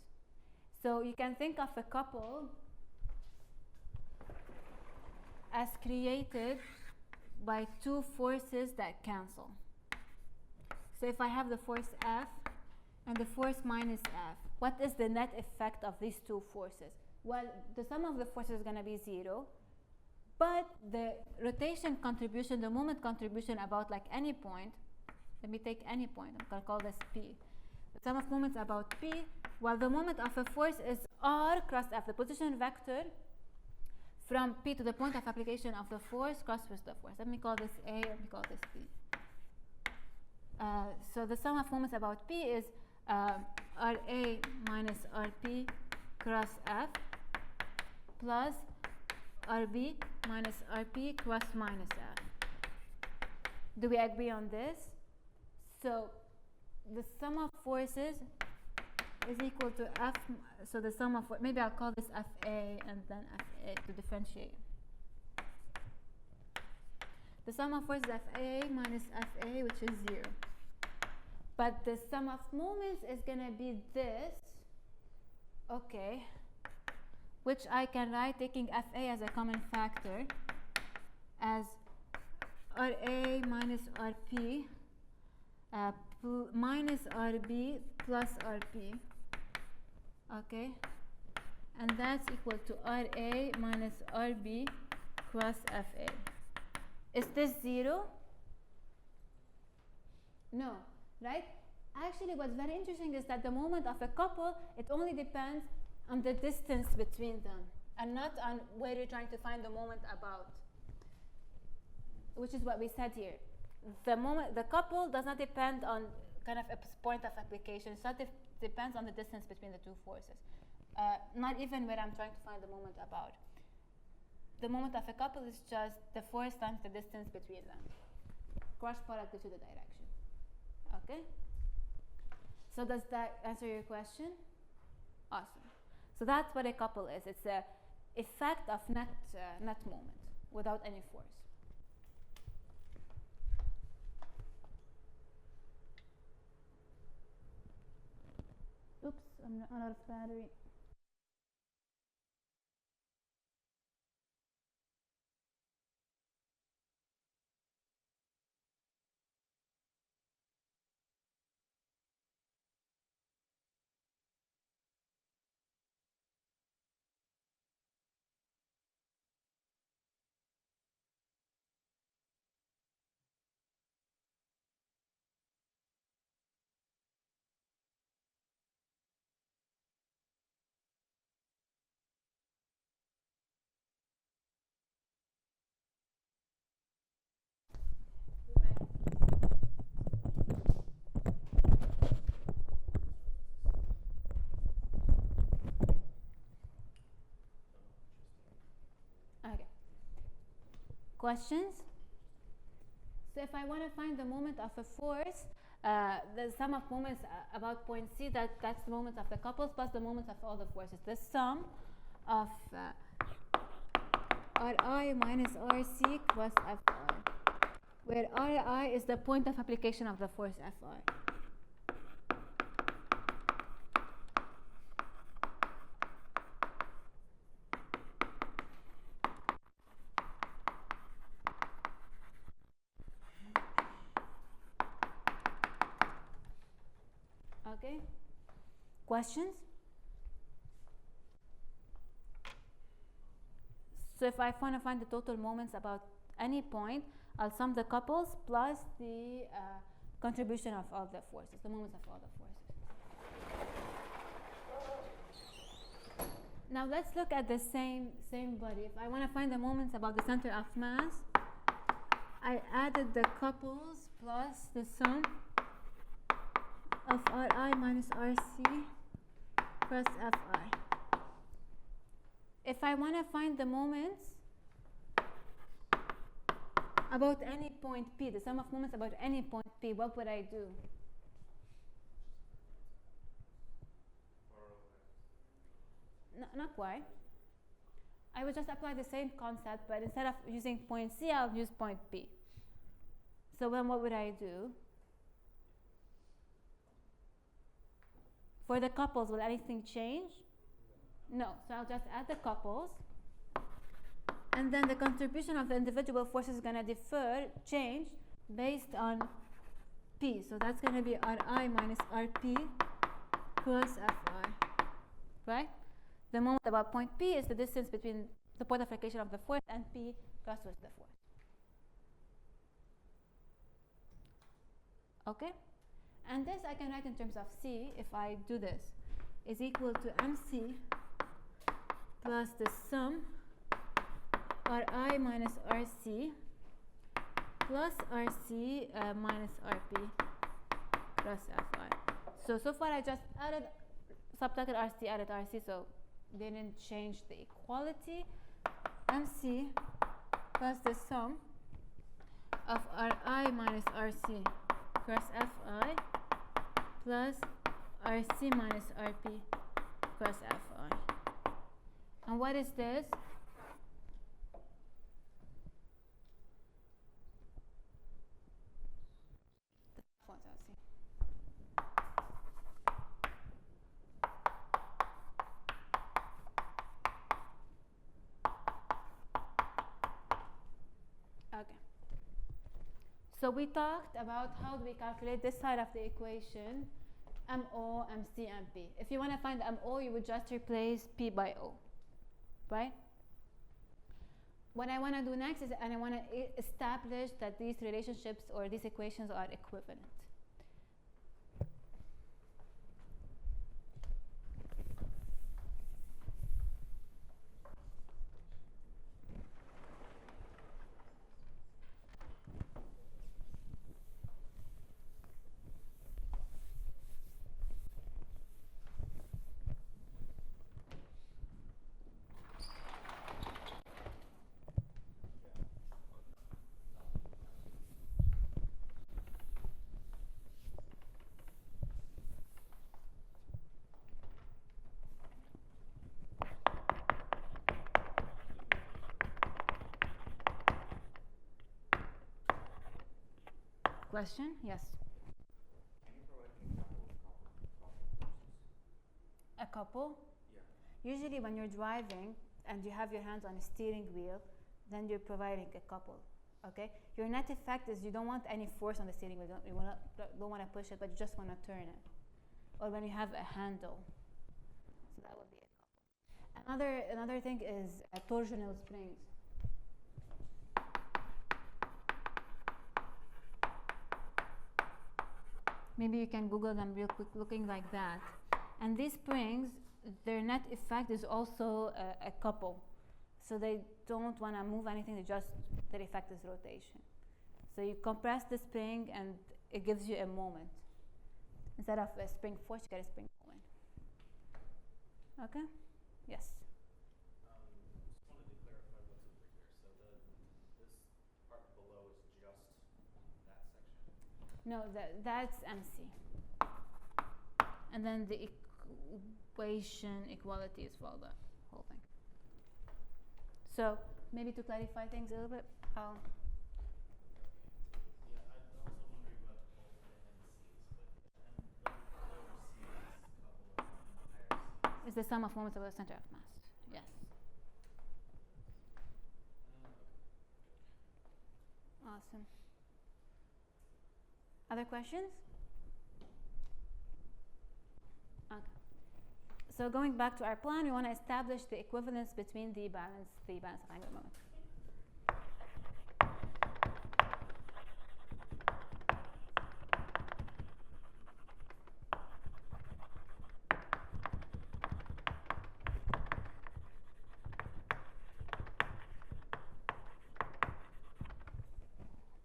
Speaker 1: So you can think of a couple as created by two forces that cancel. So if I have the force F and the force minus F, what is the net effect of these two forces? Well, the sum of the forces is going to be 0, but the rotation contribution, the moment contribution about like any point, let me take any point, I'm going to call this P. The sum of moments about P, while the moment of a force is R cross F, the position vector from P to the point of application of the force crossed with the force. Let me call this A, let me call this P. So the sum of moments about P is RA minus RP cross F plus RB minus RP cross minus F. Do we agree on this? So the sum of forces is equal to F, so the sum of, maybe I'll call this FA and then FA to differentiate. The sum of forces is FA minus FA, which is 0. But the sum of moments is going to be this, okay, which I can write taking FA as a common factor as RA minus RP minus RB plus RP, okay, and that's equal to RA minus RB cross FA. Is this 0? No, right? Actually, what's very interesting is that the moment of a couple, it only depends on the distance between them and not on where you're trying to find the moment about, which is what we said here. The moment, the couple does not depend on kind of a point of application. So it depends on the distance between the two forces. Not even where I'm trying to find the moment about. The moment of a couple is just the force times the distance between them. Cross product gives you the direction. Okay? So does that answer your question? Awesome. So that's what a couple is. It's the effect of net moment without any force. Oops, I'm out of battery. Okay. Questions? So if I want to find the moment of a force, the sum of moments about point C, that's the moment of the couples plus the moments of all the forces. The sum of Ri minus Rc plus Fr, where Ri is the point of application of the force Fr. Okay. Questions? So if I want to find the total moments about any point, I'll sum the couples plus the contribution of all the forces, the moments of all the forces. Now let's look at the same body. If I want to find the moments about the center of mass, I added the couples plus the sum of Ri minus Rc plus Fi. If I want to find the moments about any point P, the sum of moments about any point P, what would I do? No, not quite. I would just apply the same concept, but instead of using point C, I'll use point P. So then what would I do? For the couples, will anything change? No. So I'll just add the couples And then the contribution of the individual forces is going to change based on P. So that's going to be Ri minus Rp plus Fi, right? The moment about point P is the distance between the point of application of the force and P crosses the force. Okay? And this I can write in terms of C, if I do this, is equal to MC plus the sum Ri minus Rc plus Rc minus Rp plus Fi. So far I just subtracted Rc, added Rc, so they didn't change the equality. MC plus the sum of Ri minus Rc plus Fi plus Rc minus Rp plus Fi. And what is this? Okay. So we talked about how do we calculate this side of the equation, MO, MC, and P. If you want to find MO, you would just replace P by O, right? What I want to do next is, and I want to establish that these relationships or these equations are equivalent. Question? Yes.
Speaker 3: Can you provide an example of couple forces?
Speaker 1: A couple?
Speaker 3: Yeah.
Speaker 1: Usually when you're driving and you have your hands on a steering wheel, then you're providing a couple. Okay? Your net effect is you don't want any force on the steering wheel. You don't want to push it, but you just want to turn it. Or when you have a handle. So that would be a couple. Another thing is torsional springs. Maybe you can Google them real quick, looking like that. And these springs, their net effect is also a couple. So they don't want to move anything, their effect is rotation. So you compress the spring and it gives you a moment. Instead of a spring force, you get a spring moment. Okay? Yes?
Speaker 2: Just wanted to clarify what's over here. So this part below is just that section?
Speaker 1: No, that's MC. And then the equality is for the whole thing. So maybe to clarify things a little bit,
Speaker 2: Yeah, I'm also wondering about both the MCs, but the lower C is couple of the higher C.
Speaker 1: it's the sum of moments of the center of mass. Yes. Awesome. Other questions? Okay. So going back to our plan, we want to establish the equivalence between the balance of angular moments.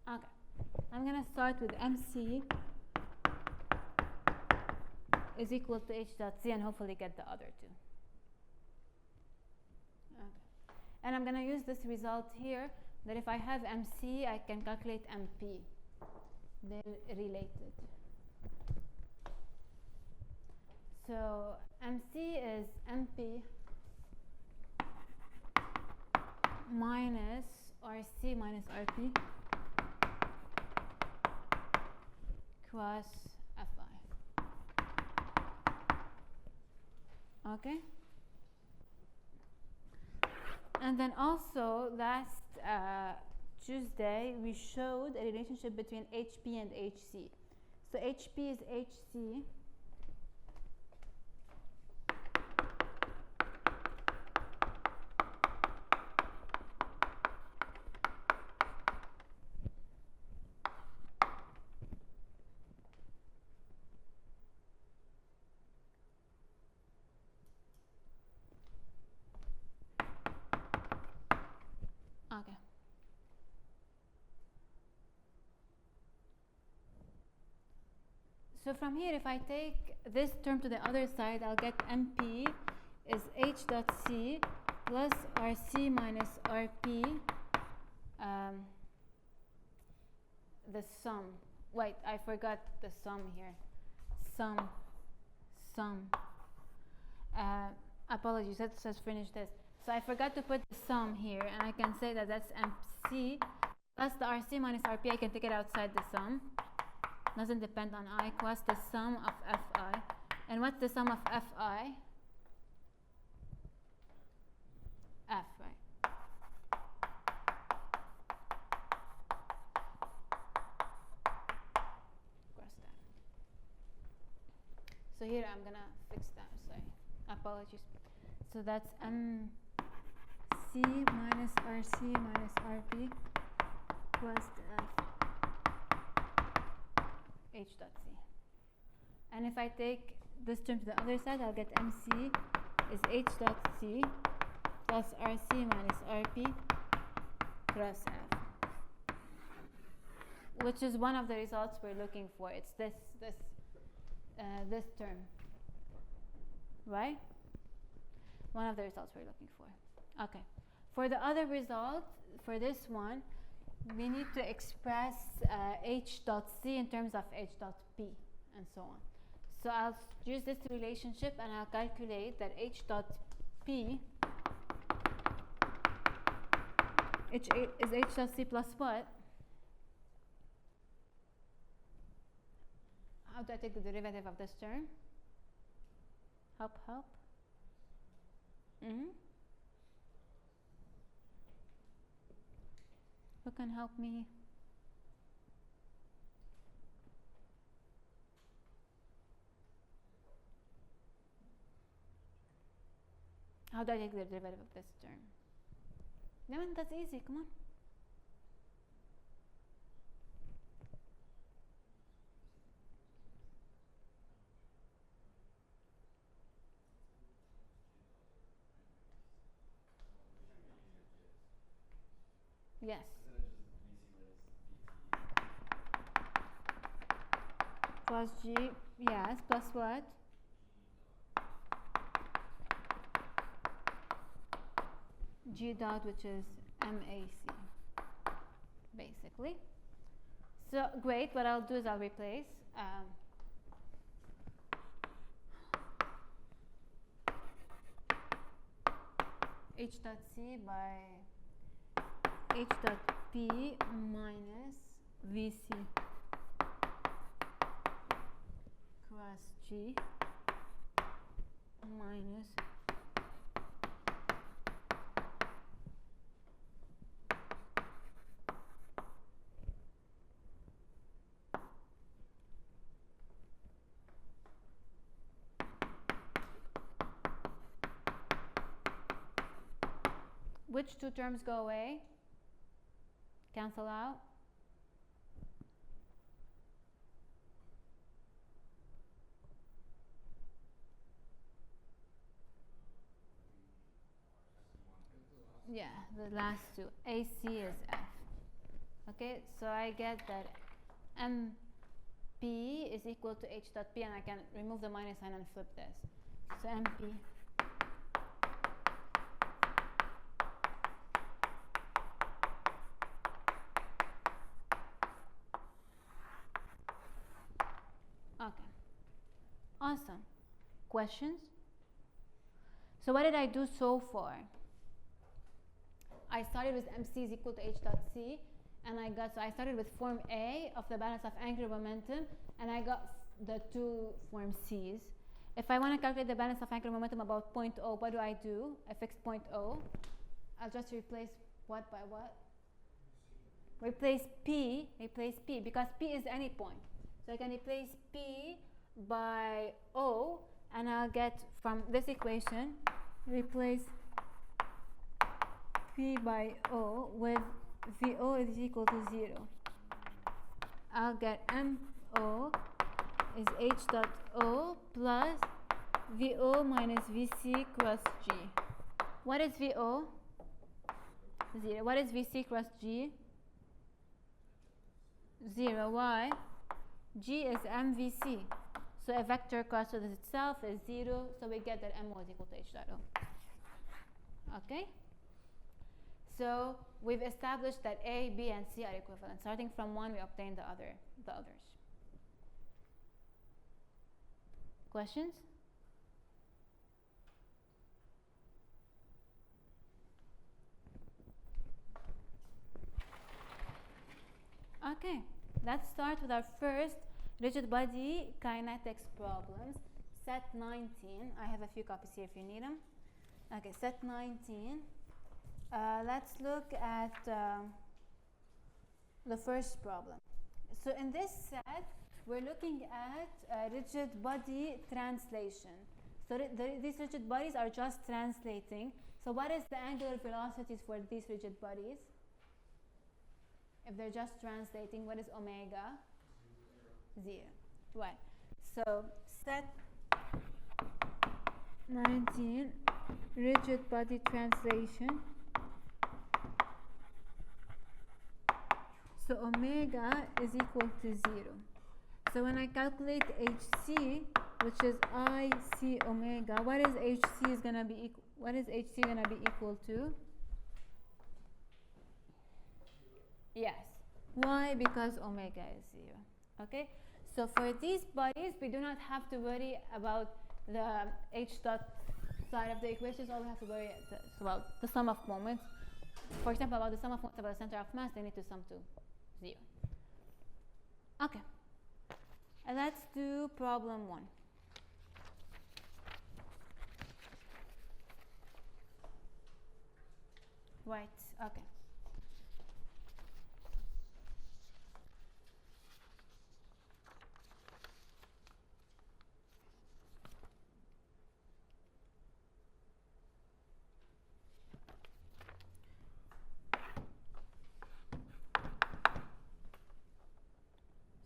Speaker 1: Okay. I'm going to start with MC is equal to h dot z and hopefully get the other two. Okay. And I'm going to use this result here that if I have MC, I can calculate MP. They're related. So MC is MP minus RC minus RP cross Fi. Okay? And then also last Tuesday we showed a relationship between HP and HC. So HP is HC okay. So from here, if I take this term to the other side, I'll get MP is H dot C plus RC minus RP, the sum. Wait, I forgot the sum here. Sum. Apologies, let's finish this. So I forgot to put the sum here, and I can say that that's MC plus the RC minus RP. I can take it outside the sum. Doesn't depend on I, plus the sum of Fi. And what's the sum of Fi? F, right? Cross that. So here I'm gonna fix that, sorry. Apologies. So that's MC minus RC minus RP plus the F. H dot C. And if I take this term to the other side, I'll get MC is H dot C plus RC minus RP cross F, which is one of the results we're looking for. It's this term, right? One of the results we're looking for. Okay. For the other result, for this one, we need to express H dot C in terms of H dot P and so on. So I'll use this relationship and I'll calculate that H dot P is H dot C plus what? How do I take the derivative of this term? Help. Who can help me? How do I take the derivative of this term? No, that's easy, come on. Yes. Plus G, yes, plus what? G dot, which is MAC, basically. So great, what I'll do is I'll replace H dot C by H dot P minus VC cross G minus which two terms go away? Cancel out? Yeah, the last two. AC is F. Okay, so I get that MP is equal to H dot P, and I can remove the minus sign and flip this. So MP. Okay. Awesome. Questions? So what did I do so far? I started with MC is equal to H dot C, and I started with form A of the balance of angular momentum, and I got the two form C's. If I want to calculate the balance of angular momentum about point O, what do? I fix point O. I'll just replace what by what? Replace P because P is any point. So I can replace P by O, and I'll get from this equation, replace P by O with VO is equal to 0. I'll get MO is H dot O plus VO minus VC cross G. What is VO? 0. What is VC cross G? 0. Why? G is MVC. So a vector cross with itself is 0. So we get that MO is equal to H dot O. Okay? So we've established that A, B, and C are equivalent. Starting from one, we obtain the others. Questions? Okay, let's start with our first rigid body kinetics problems. Set 19. I have a few copies here if you need them. Okay, set 19. Let's look at the first problem. So in this set, we're looking at rigid body translation. So these rigid bodies are just translating. So what is the angular velocities for these rigid bodies? If they're just translating, what is omega? 0. Right. So set 19, rigid body translation. So omega is equal to 0. So when I calculate HC, which is IC omega, what is HC is gonna be equal? What is HC gonna be equal to? Yes. Why? Because omega is 0. Okay. So for these bodies, we do not have to worry about the H dot side of the equations. All we have to worry is about the sum of moments. For example, about the sum of moments about the center of mass, they need to sum to 0. Okay. And let's do problem 1. Right. Okay.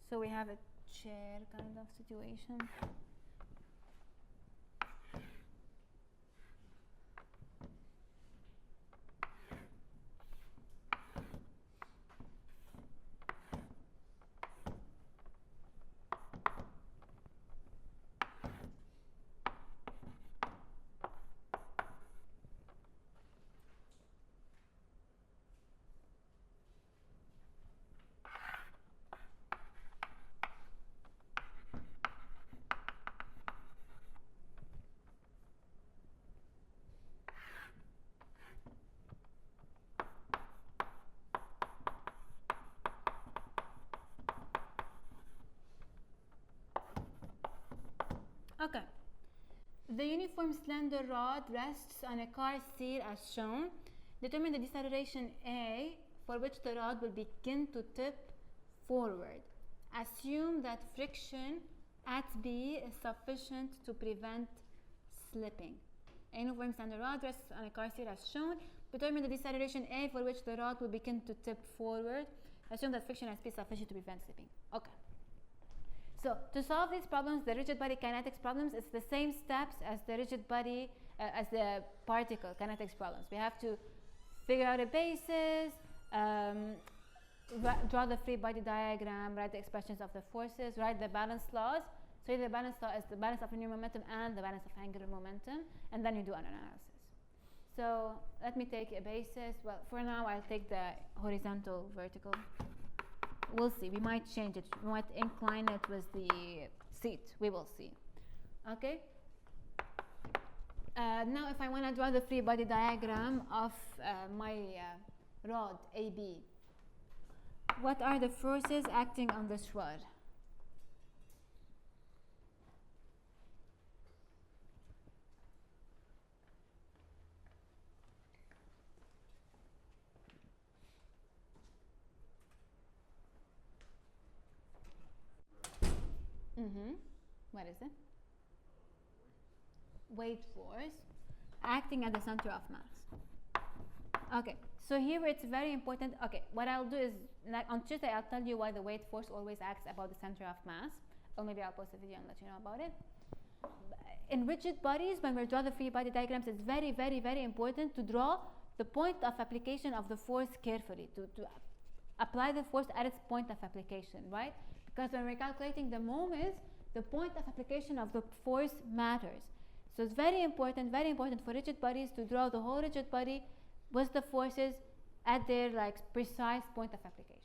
Speaker 1: So we have a chair kind of situation. Okay. The uniform slender rod rests on a car seat as shown. Determine the deceleration A for which the rod will begin to tip forward. Assume that friction at B is sufficient to prevent slipping. A uniform slender rod rests on a car seat as shown. Determine the deceleration A for which the rod will begin to tip forward. Assume that friction at B is sufficient to prevent slipping. Okay. So to solve these problems, the rigid body kinetics problems, it's the same steps as the rigid body, as the particle kinetics problems. We have to figure out a basis, draw the free body diagram, write the expressions of the forces, write the balance laws. So the balance law is the balance of linear momentum and the balance of angular momentum, and then you do an analysis. So let me take a basis. Well, for now, I'll take the horizontal, vertical. We'll see. We might change it. We might incline it with the seat. We will see. Okay. Now, if I want to draw the free body diagram of my rod AB, what are the forces acting on this rod? What is it? Weight force acting at the center of mass. Okay, so here it's very important. Okay, what I'll do is, like on Tuesday, I'll tell you why the weight force always acts about the center of mass, or maybe I'll post a video and let you know about it. In rigid bodies, when we draw the free body diagrams, it's very, very, very important to draw the point of application of the force carefully, to apply the force at its point of application, right? Because when we're calculating the moments, the point of application of the force matters. So it's very important for rigid bodies to draw the whole rigid body with the forces at their like precise point of application.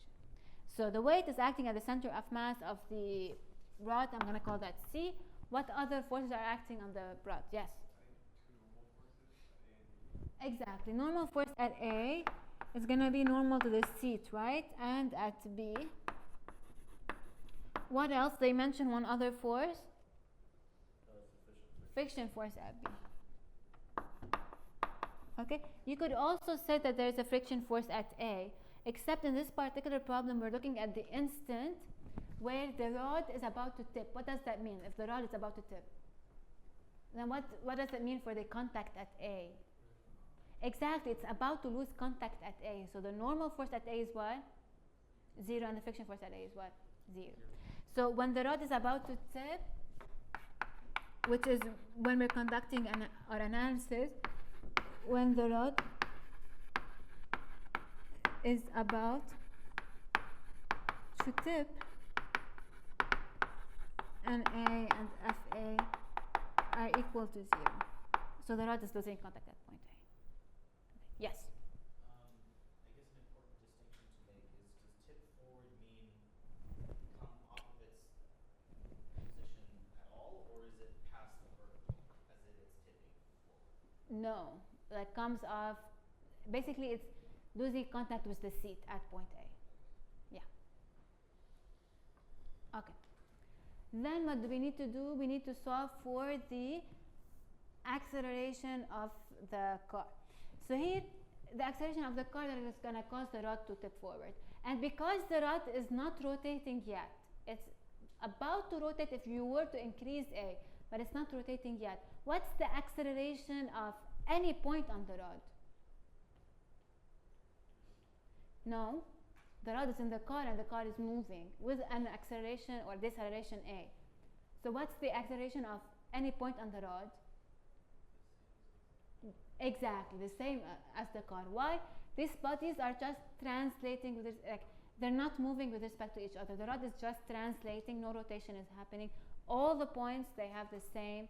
Speaker 1: So the weight is acting at the center of mass of the rod. I'm going to call that C. What other forces are acting on the rod? Yes? Exactly. Normal force at A is going to be normal to the seat, right? And at B. What else? They mentioned one other force. Friction force at B. Okay. You could also say that there's a friction force at A, except in this particular problem, we're looking at the instant where the rod is about to tip. What does that mean? If the rod is about to tip, then what does it mean for the contact at A? Exactly, it's about to lose contact at A. So the normal force at A is what? 0, and the friction force at A is what? 0. So when the rod is about to tip, which is when we're conducting our analysis, when the rod is about to tip, and A and FA are equal to 0. So the rod is losing contact at point A. Yes?
Speaker 2: I guess an important distinction to make is, does tip forward mean come off of its position at all, or is it past the vertical as it is tipping forward?
Speaker 1: No, that comes off, basically it's losing contact with the seat at point A. Yeah. Okay. Then what do we need to do? We need to solve for the acceleration of the car. So here, the acceleration of the car is going to cause the rod to tip forward. And because the rod is not rotating yet, it's about to rotate if you were to increase A, but it's not rotating yet. What's the acceleration of any point on the rod? No, the rod is in the car and the car is moving with an acceleration or deceleration A. So what's the acceleration of any point on the rod? Exactly the same as the car. Why? These bodies are just translating with like they're not moving with respect to each other. The rod is just translating, no rotation is happening. All the points, they have the same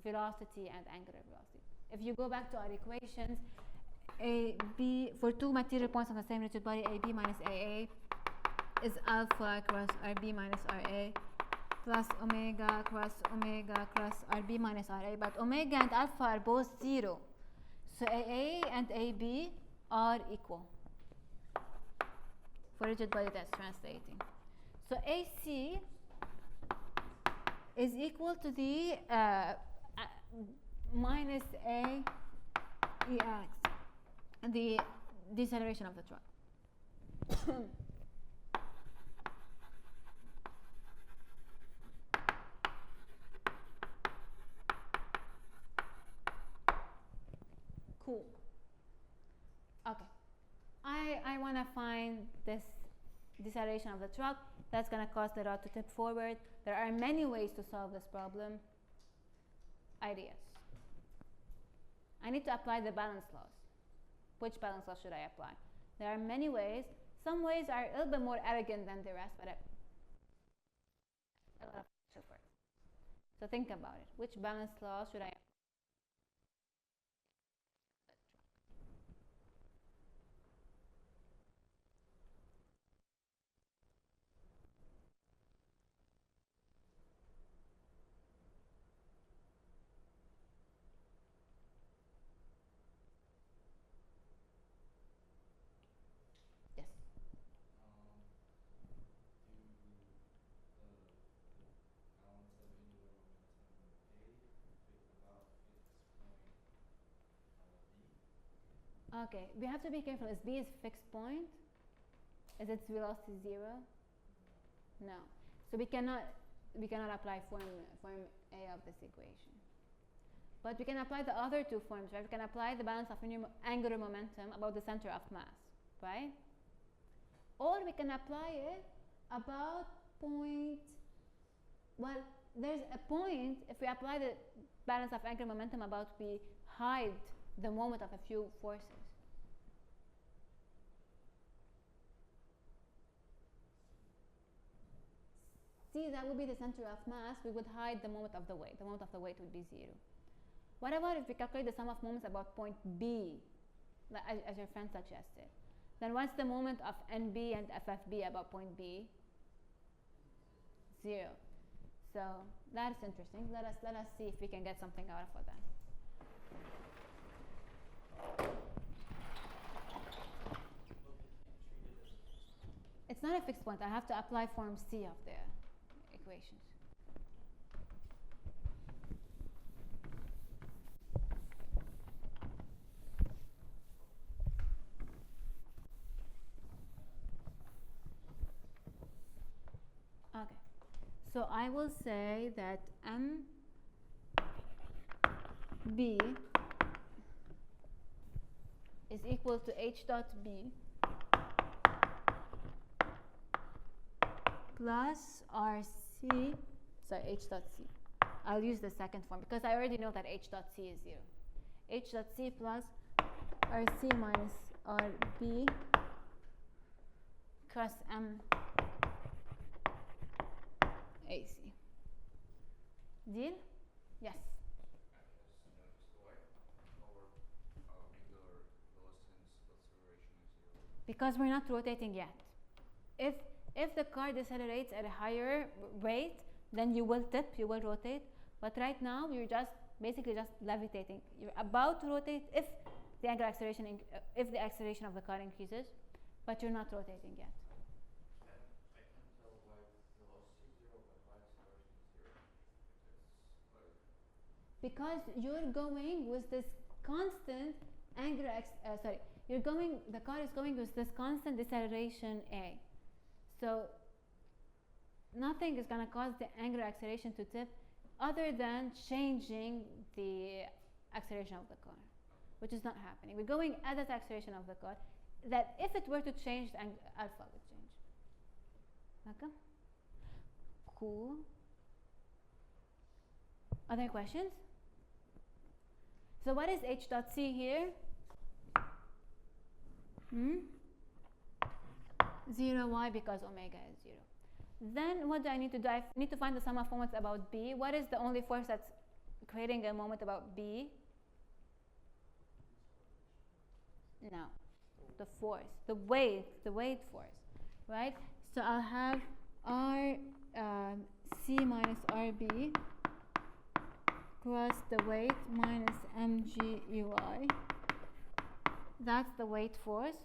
Speaker 1: velocity and angular velocity. If you go back to our equations, AB for two material points on the same rigid body, AB minus AA is alpha cross RB minus RA plus omega cross omega cross RB minus RA, but omega and alpha are both 0. So AA and AB are equal for rigid body that's translating. So AC is equal to the minus A EX, the deceleration of the truck. Cool. Okay. I want to find this deceleration of the truck that's going to cause the rod to tip forward. There are many ways to solve this problem. Ideas. I need to apply the balance laws. Which balance law should I apply? There are many ways. Some ways are a little bit more arrogant than the rest, but a lot of support. So think about it. Which balance law should I apply? Yes. Okay, we have to be careful. Is B is fixed point? Is its velocity 0? No. So we cannot, we cannot apply form A of this equation. But we can apply the other two forms, right? We can apply the balance of angular momentum about the center of mass, right? Or we can apply it about point, well, there's a point, if we apply the balance of angular momentum about we hide the moment of a few forces. See, that would be the center of mass. We would hide the moment of the weight. The moment of the weight would be 0. What about if we calculate the sum of moments about point B, as your friend suggested? Then what's the moment of NB and FFB about point B? 0. So that's interesting. Let us see if we can get something out of that. It's not a fixed point. I have to apply form C of the equations. Okay, so I will say that MB is equal to H dot B plus RC, sorry, H dot C. I'll use the second form because I already know that H dot C is 0. H dot C plus RC minus RB cross M AC. Deal? Yes. Because we're not rotating yet. If the car decelerates at a higher rate, then you will tip, you will rotate. But right now, you're just basically just levitating. You're about to rotate if the angular acceleration, if the acceleration of the car increases, but you're not rotating yet.
Speaker 3: I can't tell why velocity is 0, but why acceleration is 0.
Speaker 1: Because you're going with this constant angular, the car is going with this constant deceleration A. So nothing is going to cause the angular acceleration to tip other than changing the acceleration of the car, which is not happening. We're going at that acceleration of the car that if it were to change, the alpha would change. Okay? Cool. Other questions? So what is H dot C here? 0. Why? Because omega is 0. Then what do I need to do? I need to find the sum of moments about B. What is the only force that's creating a moment about B? No, the force, the weight force, right? So I'll have R C minus RB cross the weight minus mg EY. That's the weight force.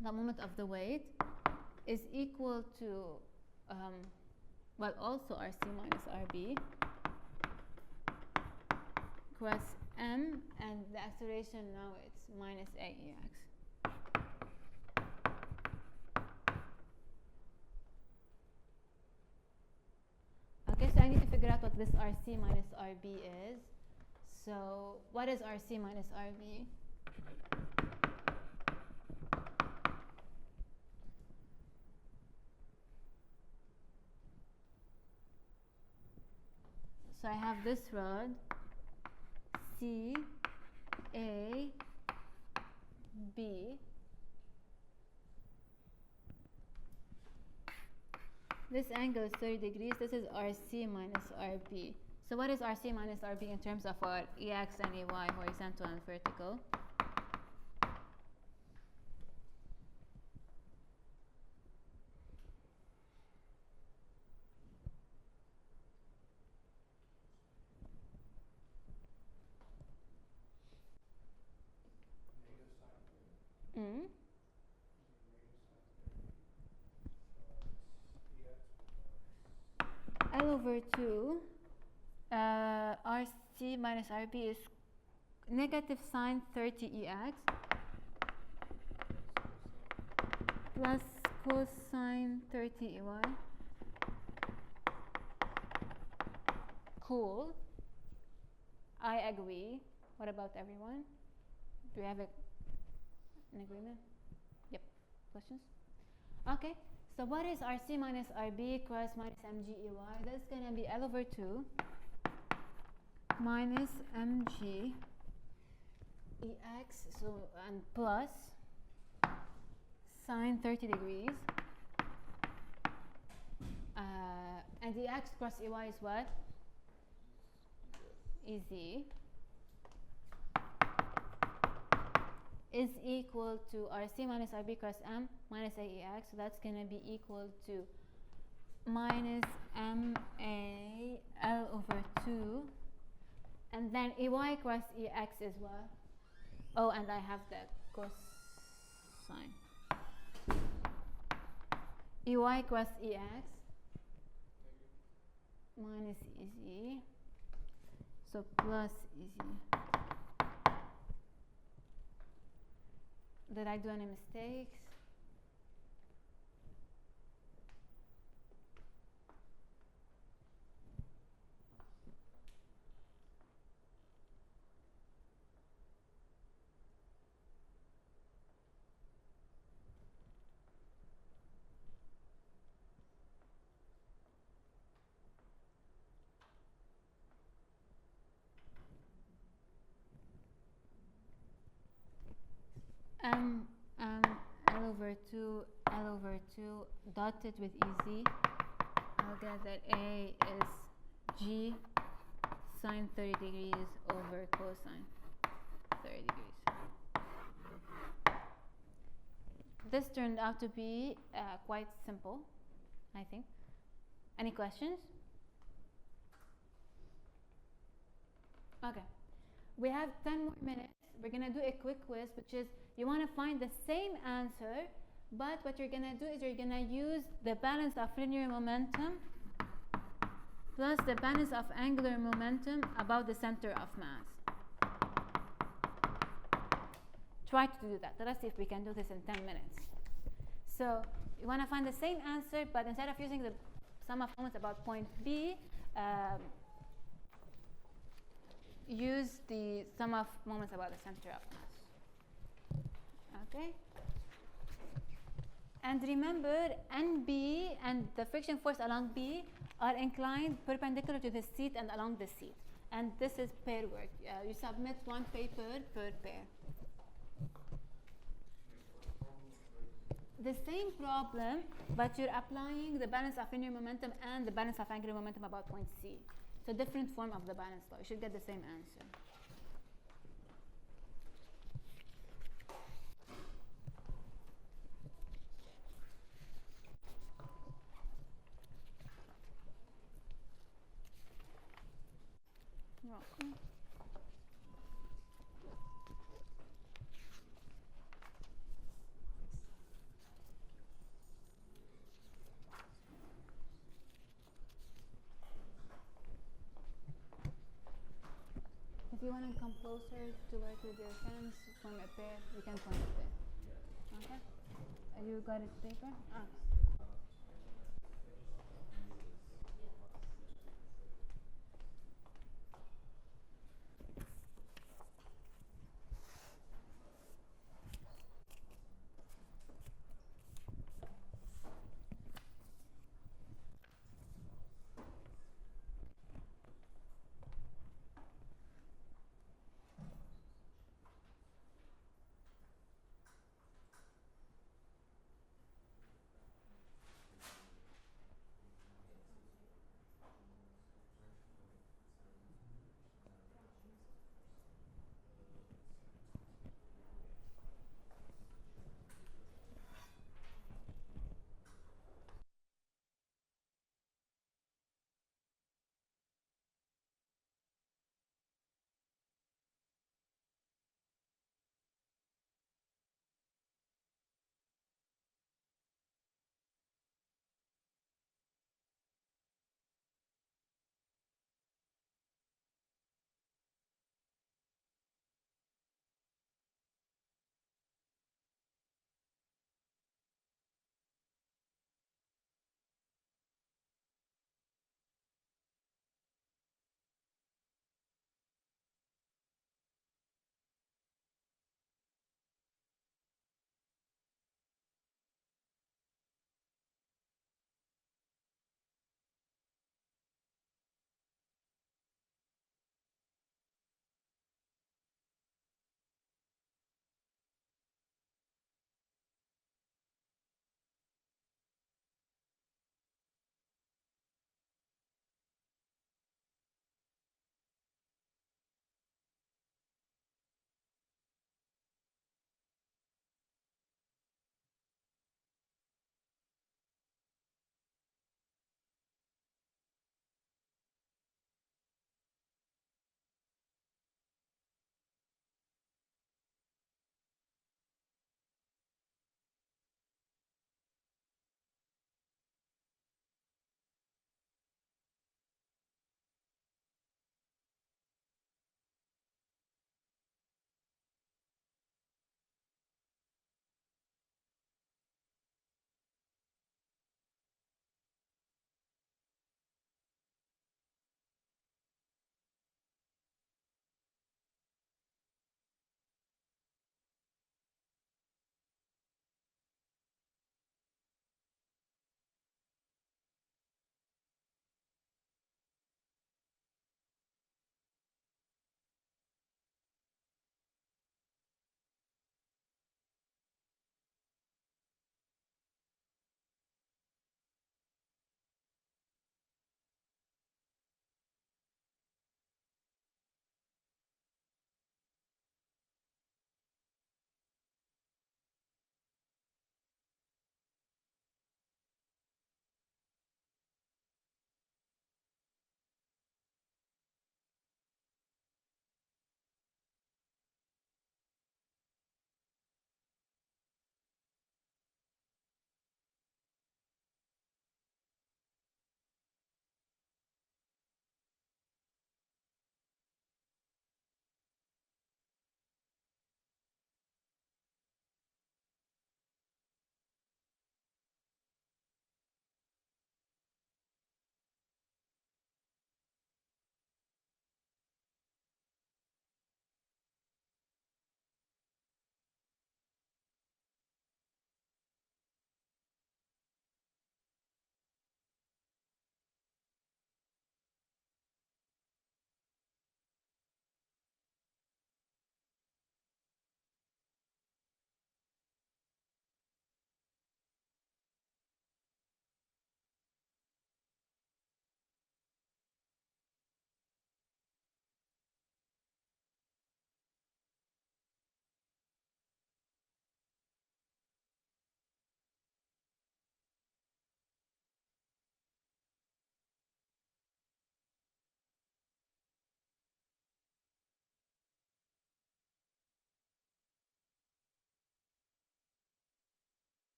Speaker 1: The moment of the weight is equal to, also RC minus RB cross M, and the acceleration now it's minus AEX. Okay, so I need to figure out what this RC minus RB is. So what is RC minus RB? So I have this rod, C, A, B. This angle is 30 degrees. This is RC minus RB. So what is RC minus RB in terms of our EX and EY, horizontal and vertical? L over 2 RC minus RB is negative sine 30 EX plus cosine 30 EY Cool. I agree. What about everyone? Do we have an agreement? Yep. Questions? Okay. So what is RC minus RB cross minus MGEY? That's going to be L over 2 minus MG EX, so, and plus sine 30 degrees. And the EX cross EY is what? EZ is equal to RC minus RB cross M minus AEX, so that's going to be equal to minus MA L over 2, and then EY cross EX is what? Oh, and I have the cosine. EY cross EX minus EZ, so plus EZ. Did I do any mistakes? L over 2 dotted with EZ. I'll get that A is G sine 30 degrees over cosine 30 degrees. This turned out to be quite simple, I think. Any questions? Okay. We have 10 more minutes. We're going to do a quick quiz, which is you want to find the same answer, but what you're going to do is you're going to use the balance of linear momentum plus the balance of angular momentum about the center of mass. Try to do that. Let's see if we can do this in 10 minutes. So you want to find the same answer, but instead of using the sum of moments about point B, use the sum of moments about the center of mass. Okay? And remember, NB and the friction force along B are inclined perpendicular to the seat and along the seat. And this is pair work. You submit one paper per pair. The same problem, but you're applying the balance of linear momentum and the balance of angular momentum about point C. So different form of the balance law. You should get the same answer. Welcome. If you want to come closer to work with your friends, form a pair, you can form a pair. Okay? You got it paper? Okay.